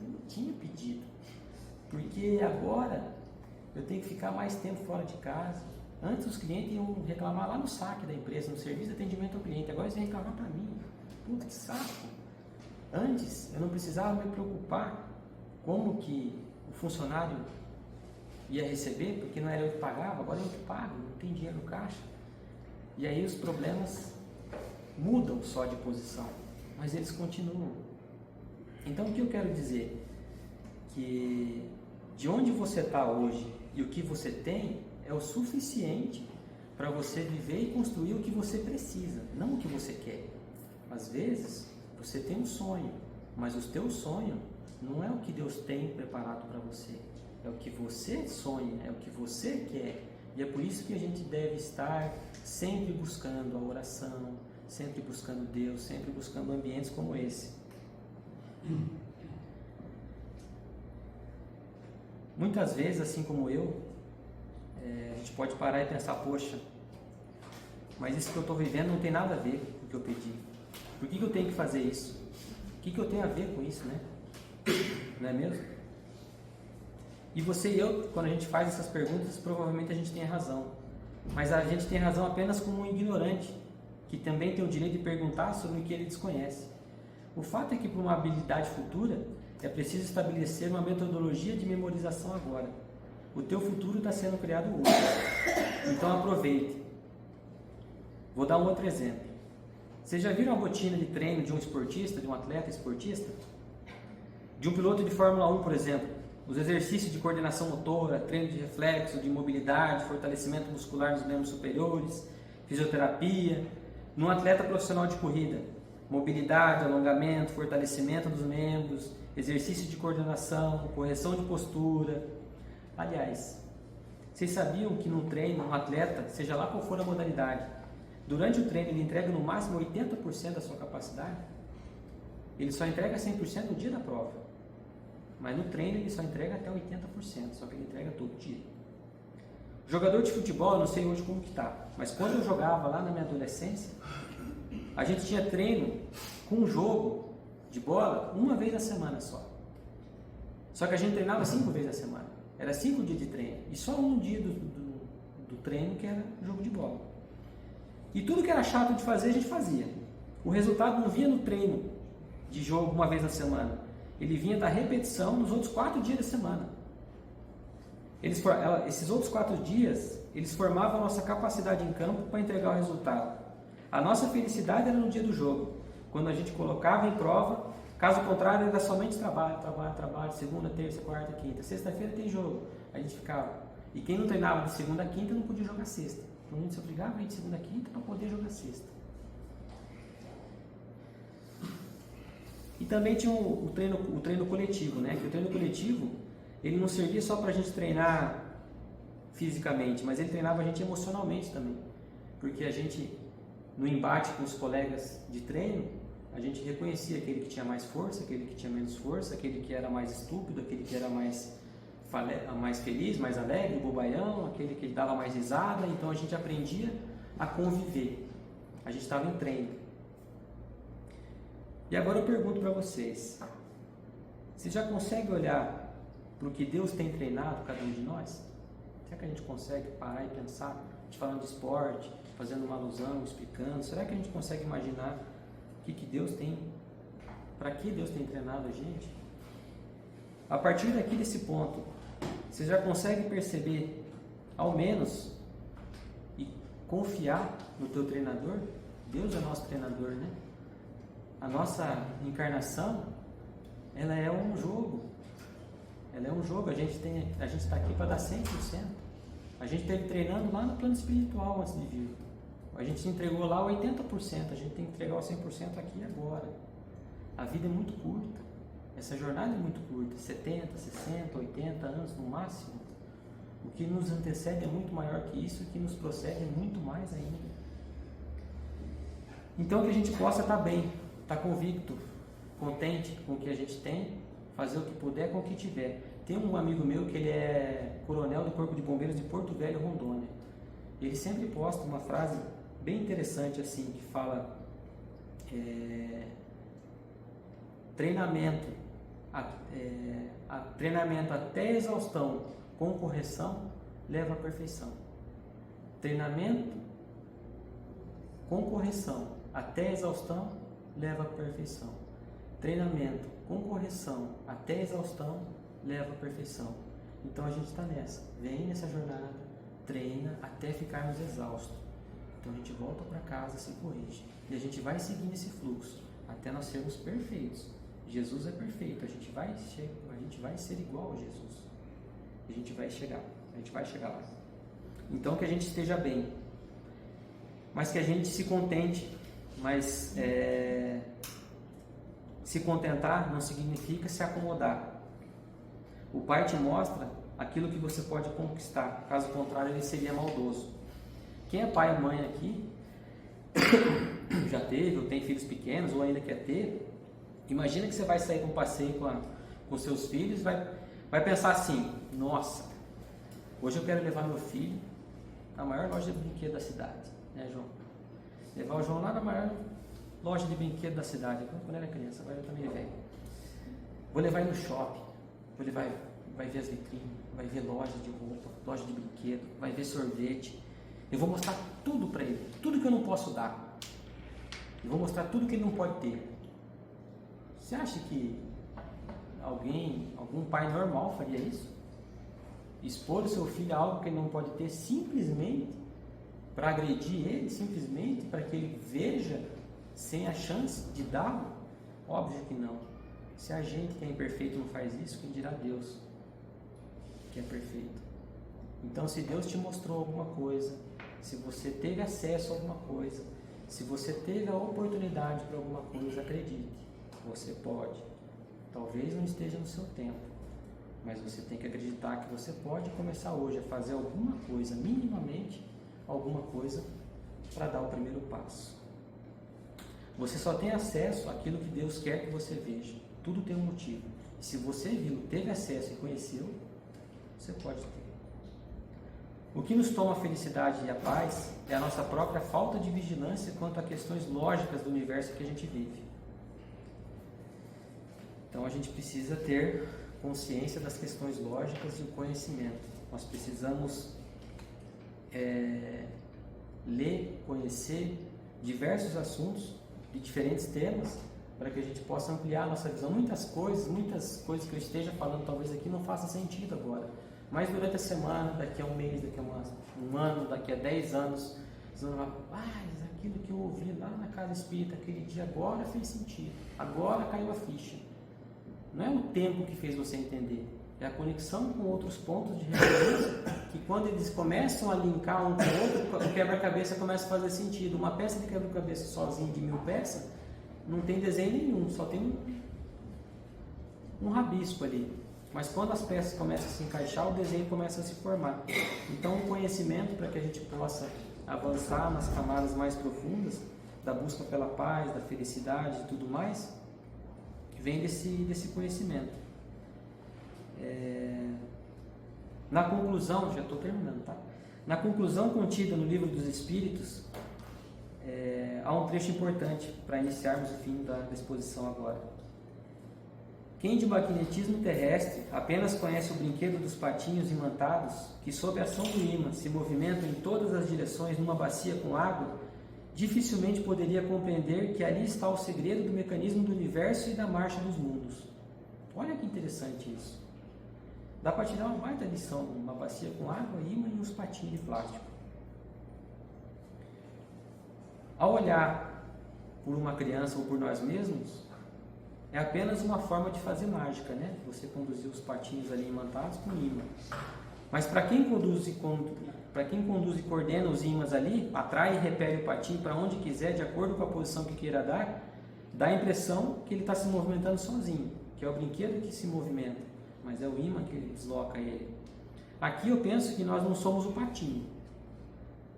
eu não tinha pedido. Porque agora eu tenho que ficar mais tempo fora de casa. Antes os clientes iam reclamar lá no saque da empresa, no serviço de atendimento ao cliente. Agora eles vêm reclamar para mim. Puta que saco. Antes eu não precisava me preocupar como que o funcionário ia receber, porque não era eu que pagava, agora é eu que pago, não tem dinheiro no caixa. E aí os problemas mudam só de posição, mas eles continuam. Então o que eu quero dizer? Que de onde você está hoje e o que você tem é o suficiente para você viver e construir o que você precisa, não o que você quer. Às vezes você tem um sonho, mas o teu sonho não é o que Deus tem preparado para você, é o que você sonha, é o que você quer. E é por isso que a gente deve estar sempre buscando a oração, sempre buscando Deus, sempre buscando ambientes como esse. Muitas vezes, assim como eu, a gente pode parar e pensar, poxa, mas isso que eu estou vivendo não tem nada a ver com o que eu pedi. Por que eu tenho que fazer isso? O que eu tenho a ver com isso, né? Não é mesmo? E você e eu, quando a gente faz essas perguntas, provavelmente a gente tem razão. Mas a gente tem razão apenas como um ignorante, que também tem o direito de perguntar sobre o que ele desconhece. O fato é que para uma habilidade futura, é preciso estabelecer uma metodologia de memorização agora. O teu futuro está sendo criado hoje. Então aproveite. Vou dar um outro exemplo. Vocês já viram a rotina de treino de um esportista, de um atleta esportista? De um piloto de Fórmula 1, por exemplo. Os exercícios de coordenação motora, treino de reflexo, de mobilidade, fortalecimento muscular nos membros superiores, fisioterapia. Num atleta profissional de corrida, mobilidade, alongamento, fortalecimento dos membros, exercício de coordenação, correção de postura. Aliás, vocês sabiam que no treino, um atleta, seja lá qual for a modalidade, durante o treino ele entrega no máximo 80% da sua capacidade? Ele só entrega 100% no dia da prova. Mas no treino ele só entrega até 80%, só que ele entrega todo dia. Jogador de futebol, eu não sei hoje como que tá, mas quando eu jogava lá na minha adolescência, a gente tinha treino com jogo de bola uma vez na semana só. Só que a gente treinava 5 vezes na semana. Era 5 dias de treino. E só um dia do treino que era jogo de bola. E tudo que era chato de fazer, a gente fazia. O resultado não vinha no treino de jogo uma vez na semana. Ele vinha da repetição nos outros 4 dias da semana. Esses outros 4 dias, eles formavam a nossa capacidade em campo para entregar o resultado. A nossa felicidade era no dia do jogo, quando a gente colocava em prova. Caso contrário, era somente trabalho, segunda, terça, quarta, quinta. Sexta-feira tem jogo. A gente ficava. E quem não treinava de segunda a quinta não podia jogar sexta. Então a gente se obrigava a ir de segunda a quinta para poder jogar sexta. E também tinha o treino coletivo, né? Que o treino coletivo, ele não servia só para a gente treinar fisicamente, mas ele treinava a gente emocionalmente também. Porque a gente, no embate com os colegas de treino, a gente reconhecia aquele que tinha mais força, aquele que tinha menos força, aquele que era mais estúpido, aquele que era mais feliz, mais alegre, bobaião, aquele que dava mais risada. Então a gente aprendia a conviver. A gente estava em treino. E agora eu pergunto para vocês, vocês já conseguem olhar para o que Deus tem treinado cada um de nós? Será que a gente consegue parar e pensar? A gente falando de esporte, fazendo uma alusão, explicando, será que a gente consegue imaginar o que Deus tem, para que Deus tem treinado a gente? A partir daqui desse ponto, vocês já conseguem perceber, ao menos, e confiar no teu treinador? Deus é nosso treinador, né? A nossa encarnação, ela é um jogo. Ela é um jogo, a gente está aqui para dar 100%. A gente esteve treinando lá no plano espiritual antes de vir. A gente se entregou lá 80%, a gente tem que entregar o 100% aqui e agora. A vida é muito curta, essa jornada é muito curta, 70, 60, 80 anos no máximo. O que nos antecede é muito maior que isso, o que nos procede é muito mais ainda. Então que a gente possa estar bem, estar convicto, contente com o que a gente tem, fazer o que puder com o que tiver. Tem um amigo meu que ele é coronel do Corpo de Bombeiros de Porto Velho, Rondônia. Ele sempre posta uma frase bem interessante assim, que fala treinamento até exaustão com correção leva à perfeição. Treinamento com correção até exaustão leva à perfeição. Treinamento com correção até exaustão leva à perfeição. Então a gente está nessa, vem nessa jornada, treina até ficarmos exaustos. Então a gente volta para casa, se corrige e a gente vai seguindo esse fluxo até nós sermos perfeitos. Jesus é perfeito, a gente vai ser igual a Jesus. A gente vai chegar lá. Então que a gente esteja bem, mas que a gente se contente. Mas se contentar não significa se acomodar. O Pai te mostra aquilo que você pode conquistar, caso contrário ele seria maldoso. Quem é pai e mãe aqui já teve ou tem filhos pequenos ou ainda quer ter, imagina que você vai sair com um passeio com seus filhos, vai pensar assim: nossa, hoje eu quero levar meu filho na maior loja de brinquedo da cidade, né, João? Levar o João lá na maior loja de brinquedo da cidade, quando era criança, agora eu também velho. Vou levar ele no shopping, vai ver as vitrines, vai ver loja de roupa, loja de brinquedo, vai ver sorvete. Eu vou mostrar tudo para ele, tudo que eu não posso dar. Eu vou mostrar tudo que ele não pode ter. Você acha que algum pai normal faria isso? Expor o seu filho a algo que ele não pode ter simplesmente para agredir ele, simplesmente para que ele veja sem a chance de dar? Óbvio que não. Se a gente que é imperfeito não faz isso, quem dirá Deus que é perfeito? Então, se Deus te mostrou alguma coisa, se você teve acesso a alguma coisa, se você teve a oportunidade para alguma coisa, acredite, você pode. Talvez não esteja no seu tempo, mas você tem que acreditar que você pode começar hoje a fazer alguma coisa, minimamente alguma coisa, para dar o primeiro passo. Você só tem acesso àquilo que Deus quer que você veja. Tudo tem um motivo. E se você viu, teve acesso e conheceu, você pode ter. O que nos toma a felicidade e a paz é a nossa própria falta de vigilância quanto a questões lógicas do universo que a gente vive. Então a gente precisa ter consciência das questões lógicas e o conhecimento. Nós precisamos ler, conhecer diversos assuntos de diferentes temas para que a gente possa ampliar a nossa visão. Muitas coisas que eu esteja falando talvez aqui não façam sentido agora, mas durante a semana, daqui a um mês, daqui a um ano, daqui a 10 anos, você vai falar: aquilo que eu ouvi lá na casa espírita aquele dia agora fez sentido, agora caiu a ficha. Não é o tempo que fez você entender, é a conexão com outros pontos de referência que quando eles começam a linkar um com o outro, o quebra-cabeça começa a fazer sentido. Uma peça de quebra-cabeça sozinha de 1000 peças não tem desenho nenhum, só tem um rabisco ali. Mas quando as peças começam a se encaixar, o desenho começa a se formar. Então o conhecimento, para que a gente possa avançar nas camadas mais profundas da busca pela paz, da felicidade e tudo mais, vem desse conhecimento. Na conclusão, já estou terminando, tá? Na conclusão contida no Livro dos Espíritos, há um trecho importante para iniciarmos o fim da exposição agora. Quem de magnetismo terrestre apenas conhece o brinquedo dos patinhos imantados, que sob a ação do ímã se movimentam em todas as direções numa bacia com água, dificilmente poderia compreender que ali está o segredo do mecanismo do universo e da marcha dos mundos. Olha que interessante isso. Dá para tirar uma baita lição, uma bacia com água, ímã e uns patinhos de plástico. Ao olhar por uma criança ou por nós mesmos, é apenas uma forma de fazer mágica, né? Você conduzir os patinhos ali imantados com ímã. Mas para quem conduz e coordena os ímãs ali, atrai e repele o patinho para onde quiser, de acordo com a posição que queira dar, dá a impressão que ele está se movimentando sozinho, que é o brinquedo que se movimenta, mas é o ímã que desloca ele. Aqui eu penso que nós não somos o patinho,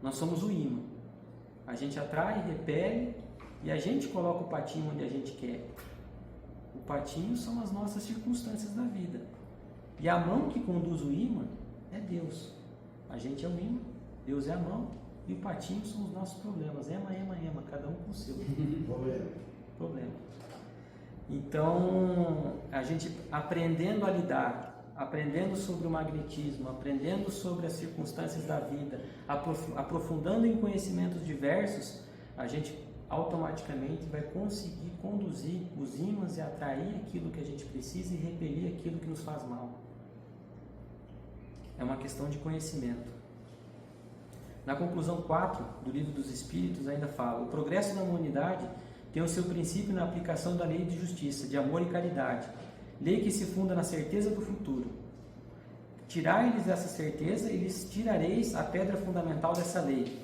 nós somos o ímã. A gente atrai, repele e a gente coloca o patinho onde a gente quer. O patinho são as nossas circunstâncias da vida. E a mão que conduz o ímã é Deus. A gente é o ímã, Deus é a mão, e o patinho são os nossos problemas. Ema, cada um com o seu problema. Então, a gente aprendendo a lidar, aprendendo sobre o magnetismo, aprendendo sobre as circunstâncias da vida, aprofundando em conhecimentos diversos, a gente automaticamente vai conseguir conduzir os ímãs e atrair aquilo que a gente precisa e repelir aquilo que nos faz mal. É uma questão de conhecimento. Na conclusão 4 do Livro dos Espíritos ainda fala: o progresso da humanidade tem o seu princípio na aplicação da lei de justiça, de amor e caridade, lei que se funda na certeza do futuro. Tirai-lhes essa certeza e lhes tirareis a pedra fundamental dessa lei.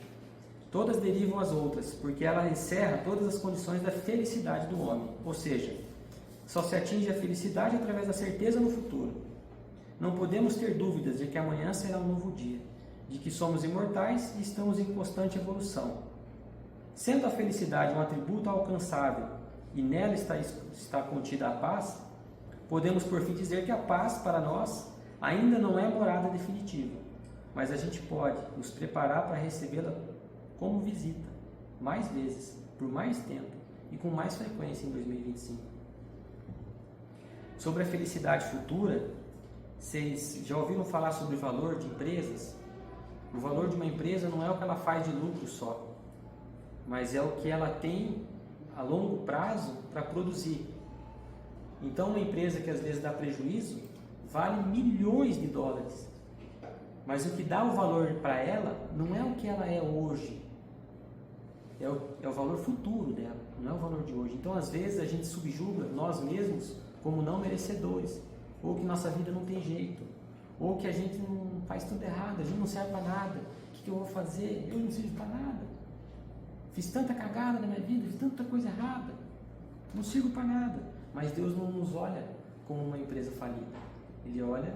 Todas derivam as outras, porque ela encerra todas as condições da felicidade do homem, ou seja, só se atinge a felicidade através da certeza no futuro. Não podemos ter dúvidas de que amanhã será um novo dia, de que somos imortais e estamos em constante evolução. Sendo a felicidade um atributo alcançável e nela está contida a paz, podemos por fim dizer que a paz para nós ainda não é morada definitiva, mas a gente pode nos preparar para recebê-la como visita, mais vezes, por mais tempo e com mais frequência em 2025. Sobre a felicidade futura, vocês já ouviram falar sobre o valor de empresas? O valor de uma empresa não é o que ela faz de lucro só, mas é o que ela tem a longo prazo para produzir. Então, uma empresa que às vezes dá prejuízo vale milhões de dólares, mas o que dá o valor para ela não é o que ela é hoje, é o valor futuro dela, não é o valor de hoje. Então, às vezes, a gente subjuga nós mesmos como não merecedores, ou que nossa vida não tem jeito, ou que a gente não faz tudo errado, a gente não serve para nada. O que eu vou fazer? Eu não sirvo para nada. Fiz tanta cagada na minha vida, fiz tanta coisa errada, não sirvo para nada. Mas Deus não nos olha como uma empresa falida, Ele olha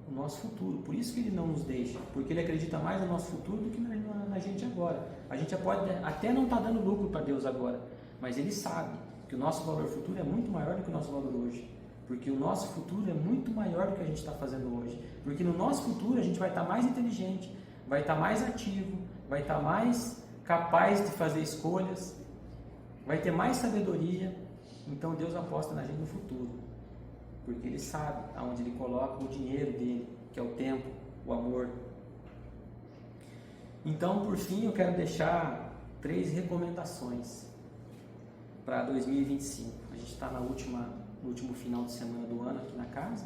o nosso futuro. Por isso que Ele não nos deixa, porque Ele acredita mais no nosso futuro do que na gente agora. A gente pode até não estar dando lucro para Deus agora, mas Ele sabe que o nosso valor futuro é muito maior do que o nosso valor hoje. Porque o nosso futuro é muito maior do que a gente está fazendo hoje. Porque no nosso futuro a gente vai estar mais inteligente, vai estar mais ativo, vai estar mais capaz de fazer escolhas, vai ter mais sabedoria. Então Deus aposta na gente no futuro, porque Ele sabe aonde Ele coloca o dinheiro dele, que é o tempo, o amor. Então, por fim, eu quero deixar 3 recomendações para 2025. A gente está no último final de semana do ano aqui na casa.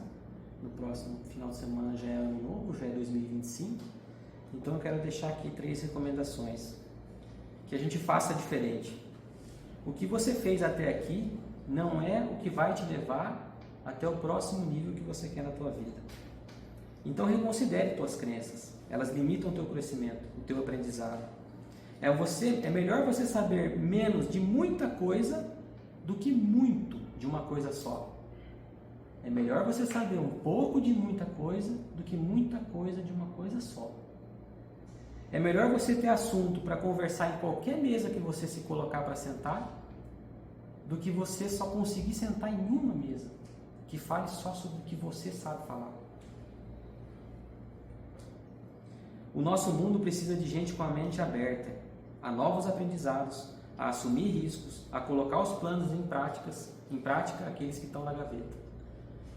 No próximo final de semana já é ano novo, já é 2025. Então eu quero deixar aqui 3 recomendações. Que a gente faça diferente. O que você fez até aqui não é o que vai te levar até o próximo nível que você quer na tua vida. Então reconsidere tuas crenças. Elas limitam o teu crescimento, o teu aprendizado. É melhor você saber menos de muita coisa do que muito de uma coisa só. É melhor você saber um pouco de muita coisa do que muita coisa de uma coisa só. É melhor você ter assunto para conversar em qualquer mesa que você se colocar para sentar, do que você só conseguir sentar em uma mesa que fale só sobre o que você sabe falar. O nosso mundo precisa de gente com a mente aberta a novos aprendizados, a assumir riscos, a colocar os planos em prática aqueles que estão na gaveta.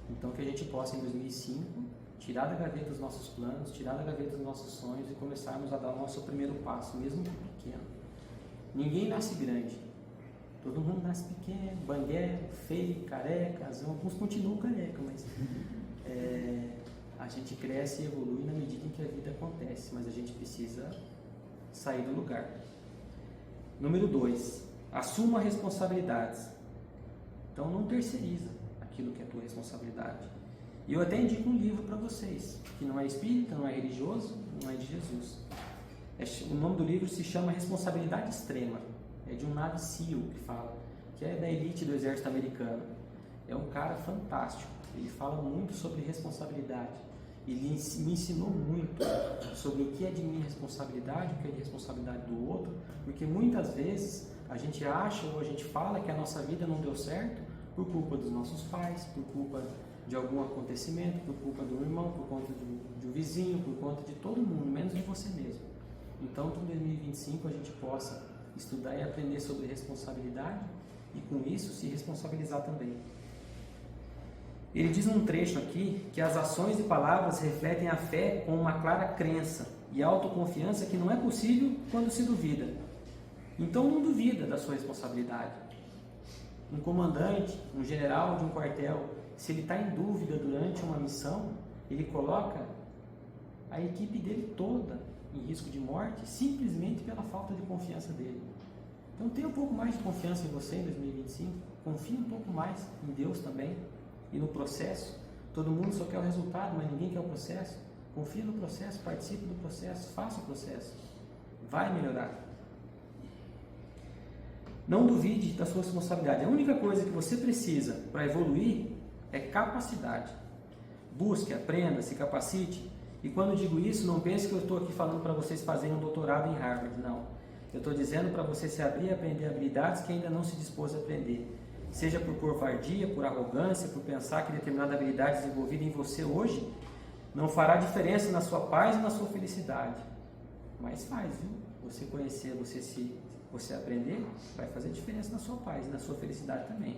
Então que a gente possa em 2005 tirar da gaveta os nossos planos, tirar da gaveta os nossos sonhos e começarmos a dar o nosso primeiro passo, mesmo que pequeno. Ninguém nasce grande, todo mundo nasce pequeno, banguelo, feio, careca, alguns continuam careca, mas a gente cresce e evolui na medida em que a vida acontece, mas a gente precisa sair do lugar. Número 2, assuma responsabilidades. Então não terceiriza aquilo que é tua responsabilidade. E eu até indico um livro para vocês, que não é espírita, não é religioso, não é de Jesus. O nome do livro se chama Responsabilidade Extrema. É de um Navy SEAL que fala, que é da elite do exército americano. É um cara fantástico. Ele fala muito sobre responsabilidade. Ele me ensinou muito sobre o que é de minha responsabilidade, o que é de responsabilidade do outro, porque muitas vezes a gente acha ou a gente fala que a nossa vida não deu certo por culpa dos nossos pais, por culpa de algum acontecimento, por culpa do irmão, por conta de um vizinho, por conta de todo mundo, menos de você mesmo. Então, que em 2025 a gente possa estudar e aprender sobre responsabilidade e, com isso, se responsabilizar também. Ele diz num trecho aqui que as ações e palavras refletem a fé com uma clara crença e autoconfiança que não é possível quando se duvida. Então, não duvida da sua responsabilidade. Um comandante, um general de um quartel, se ele está em dúvida durante uma missão, ele coloca a equipe dele toda em risco de morte simplesmente pela falta de confiança dele. Então tenha um pouco mais de confiança em você em 2025, confie um pouco mais em Deus também e no processo. Todo mundo só quer o resultado, mas ninguém quer o processo. Confie no processo, participe do processo, faça o processo. Vai melhorar. Não duvide da sua responsabilidade. A única coisa que você precisa para evoluir é capacidade. Busque, aprenda, se capacite. E quando eu digo isso, não pense que eu estou aqui falando para vocês fazerem um doutorado em Harvard. Não. Eu estou dizendo para você se abrir e aprender habilidades que ainda não se dispôs a aprender. Seja por covardia, por arrogância, por pensar que determinada habilidade desenvolvida em você hoje não fará diferença na sua paz e na sua felicidade. Mas faz, viu? Você conhecer, você aprender, vai fazer diferença na sua paz e na sua felicidade também.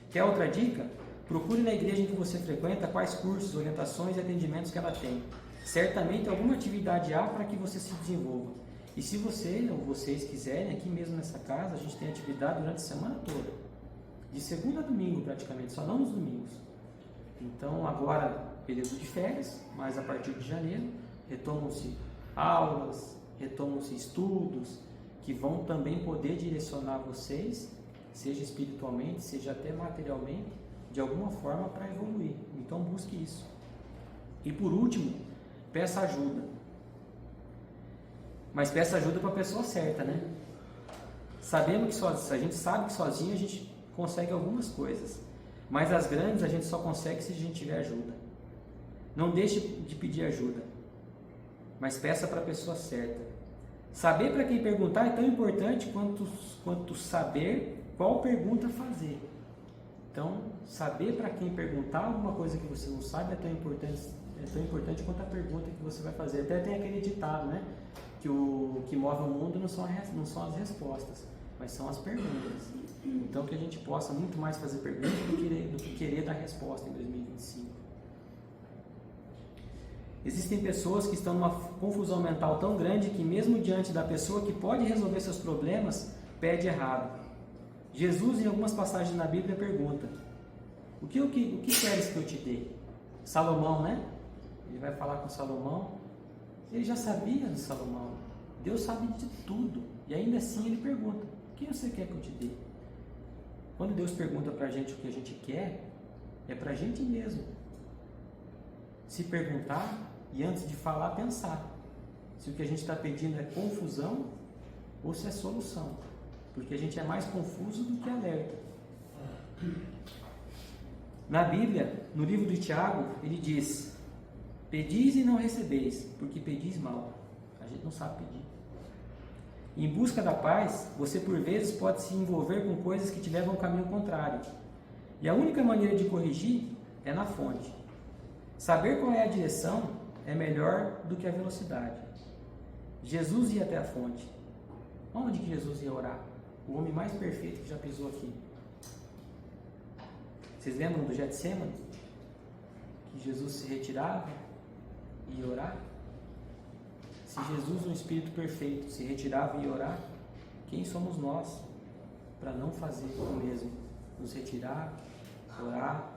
Quer outra dica? Procure na igreja em que você frequenta quais cursos, orientações e atendimentos que ela tem. Certamente alguma atividade há para que você se desenvolva. E se você ou vocês quiserem, aqui mesmo nessa casa, a gente tem atividade durante a semana toda. De segunda a domingo praticamente, só não nos domingos. Então agora, período de férias, mas a partir de janeiro, retomam-se aulas, retomam-se estudos, que vão também poder direcionar vocês, seja espiritualmente, seja até materialmente, de alguma forma para evoluir. Então busque isso. E por último, peça ajuda. Mas peça ajuda para a pessoa certa, né? Sabemos que a gente sabe que sozinho a gente consegue algumas coisas, mas as grandes a gente só consegue se a gente tiver ajuda. Não deixe de pedir ajuda, mas peça para a pessoa certa. Saber para quem perguntar é tão importante quanto saber qual pergunta fazer. Então, saber para quem perguntar alguma coisa que você não sabe é tão importante quanto a pergunta que você vai fazer. Até tem aquele ditado, né? Que o que move o mundo não são as respostas, mas são as perguntas. Então, que a gente possa muito mais fazer perguntas do que querer dar resposta em 2025. Existem pessoas que estão numa confusão mental tão grande que mesmo diante da pessoa que pode resolver seus problemas, pede errado. Jesus, em algumas passagens na Bíblia, pergunta: o que queres que eu te dê? Salomão, né? Ele vai falar com Salomão. Ele já sabia de Salomão. Deus sabe de tudo. E ainda assim ele pergunta: o que você quer que eu te dê? Quando Deus pergunta pra gente o que a gente quer, é pra gente mesmo se perguntar e antes de falar, pensar se o que a gente está pedindo é confusão ou se é solução, porque a gente é mais confuso do que alerta. Na Bíblia, no livro de Tiago, ele diz: pedis e não recebeis, porque pedis mal. A gente não sabe pedir. Em busca da paz, você por vezes pode se envolver com coisas que te levam ao caminho contrário. E a única maneira de corrigir é na fonte. Saber qual é a direção é melhor do que a velocidade. Jesus ia até a fonte. Onde que Jesus ia orar? O homem mais perfeito que já pisou aqui. Vocês lembram do Getsêmani? Que Jesus se retirava e ia orar? Se Jesus, um Espírito perfeito, se retirava e ia orar, quem somos nós para não fazer o mesmo? Nos retirar, orar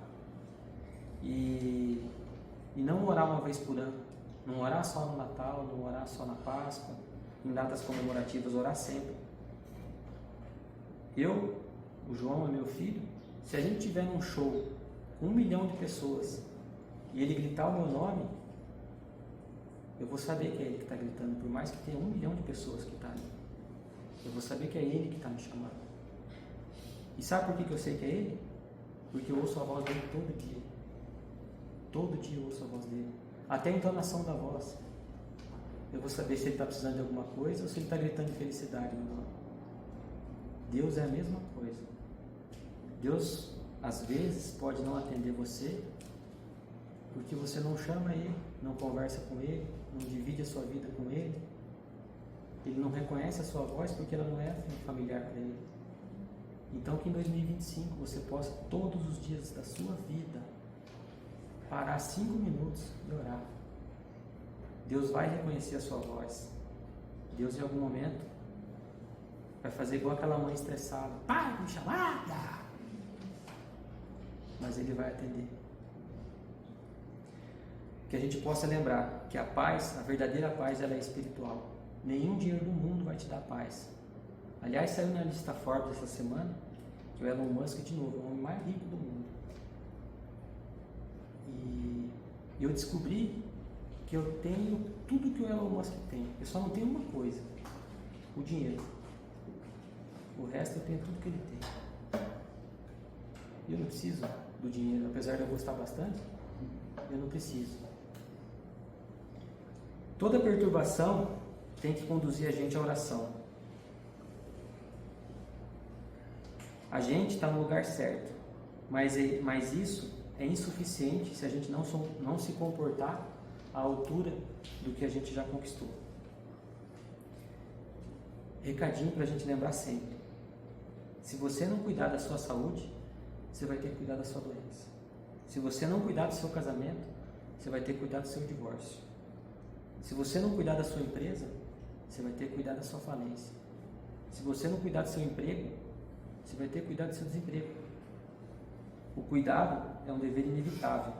e não orar uma vez por ano, não orar só no Natal, não orar só na Páscoa, em datas comemorativas, orar sempre. Eu, o João é meu filho, se a gente tiver num show com 1 milhão de pessoas e ele gritar o meu nome, eu vou saber que é ele que está gritando, por mais que tenha 1 milhão de pessoas que está ali. Eu vou saber que é ele que está me chamando. E sabe por que eu sei que é ele? Porque eu ouço a voz dele todo dia. Todo dia eu ouço a voz dele. Até a entonação da voz. Eu vou saber se ele está precisando de alguma coisa ou se ele está gritando de felicidade no nome. Deus é a mesma coisa. Deus, às vezes, pode não atender você Porque você não chama ele, não conversa com ele, não divide a sua vida com ele. Ele não reconhece a sua voz porque ela não é familiar para ele. Então que em 2025 você possa todos os dias da sua vida parar 5 minutos e orar. Deus vai reconhecer a sua voz. Deus em algum momento vai fazer igual aquela mãe estressada. Pai, me chamada! Mas Ele vai atender. Que a gente possa lembrar que a paz, a verdadeira paz, ela é espiritual. Nenhum dinheiro do mundo vai te dar paz. Aliás, saiu na lista Forbes essa semana que o Elon Musk, de novo, é o homem mais rico do mundo. E eu descobri que eu tenho tudo que o Elon Musk tem. Eu só não tenho uma coisa: o dinheiro. O resto eu tenho tudo que ele tem. E eu não preciso do dinheiro, apesar de eu gostar bastante, eu não preciso. Toda perturbação tem que conduzir a gente à oração. A gente está no lugar certo, mas isso é insuficiente se a gente não se comportar à altura do que a gente já conquistou. Recadinho para a gente lembrar sempre: se você não cuidar da sua saúde, você vai ter que cuidar da sua doença. Se você não cuidar do seu casamento, você vai ter que cuidar do seu divórcio. Se você não cuidar da sua empresa, você vai ter que cuidar da sua falência. Se você não cuidar do seu emprego, você vai ter que cuidar do seu desemprego. O cuidado é um dever inevitável.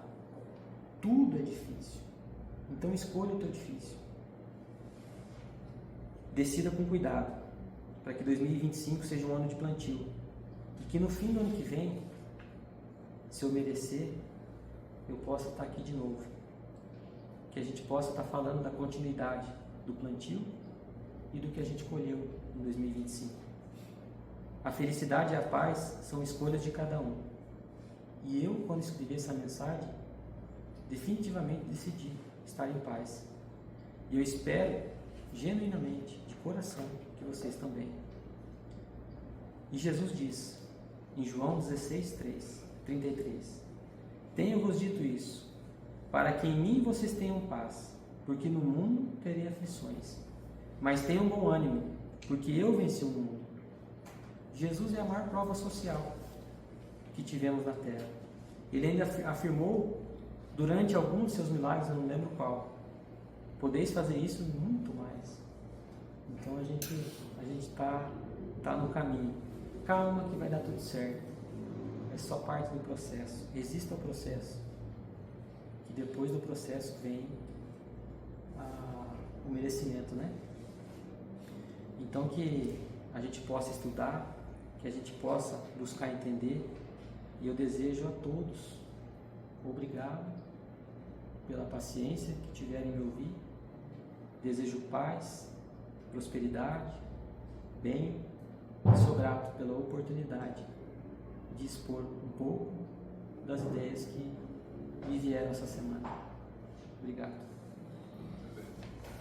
Tudo é difícil. Então escolha o teu difícil. Decida com cuidado, para que 2025 seja um ano de plantio. E que no fim do ano que vem, se eu merecer, eu possa estar aqui de novo. Que a gente possa estar falando da continuidade do plantio e do que a gente colheu em 2025. A felicidade e a paz são escolhas de cada um. E eu, quando escrevi essa mensagem, definitivamente decidi estar em paz. E eu espero, genuinamente, de coração, que vocês também. E Jesus diz, em João 16:33, tenho-vos dito isso, para que em mim vocês tenham paz, porque no mundo terei aflições. Mas tenham bom ânimo, porque eu venci o mundo. Jesus é a maior prova social que tivemos na Terra. Ele ainda afirmou, durante alguns de seus milagres, eu não lembro qual: podeis fazer isso e muito mais. Então a gente está no caminho. Calma que vai dar tudo certo. É só parte do processo. Existe o processo. Que depois do processo vem o merecimento, né? Então que a gente possa estudar, que a gente possa buscar entender. E eu desejo a todos, obrigado pela paciência que tiverem em me ouvir. Desejo paz, prosperidade, bem, e sou grato pela oportunidade de expor um pouco das ideias que me vieram essa semana. Obrigado.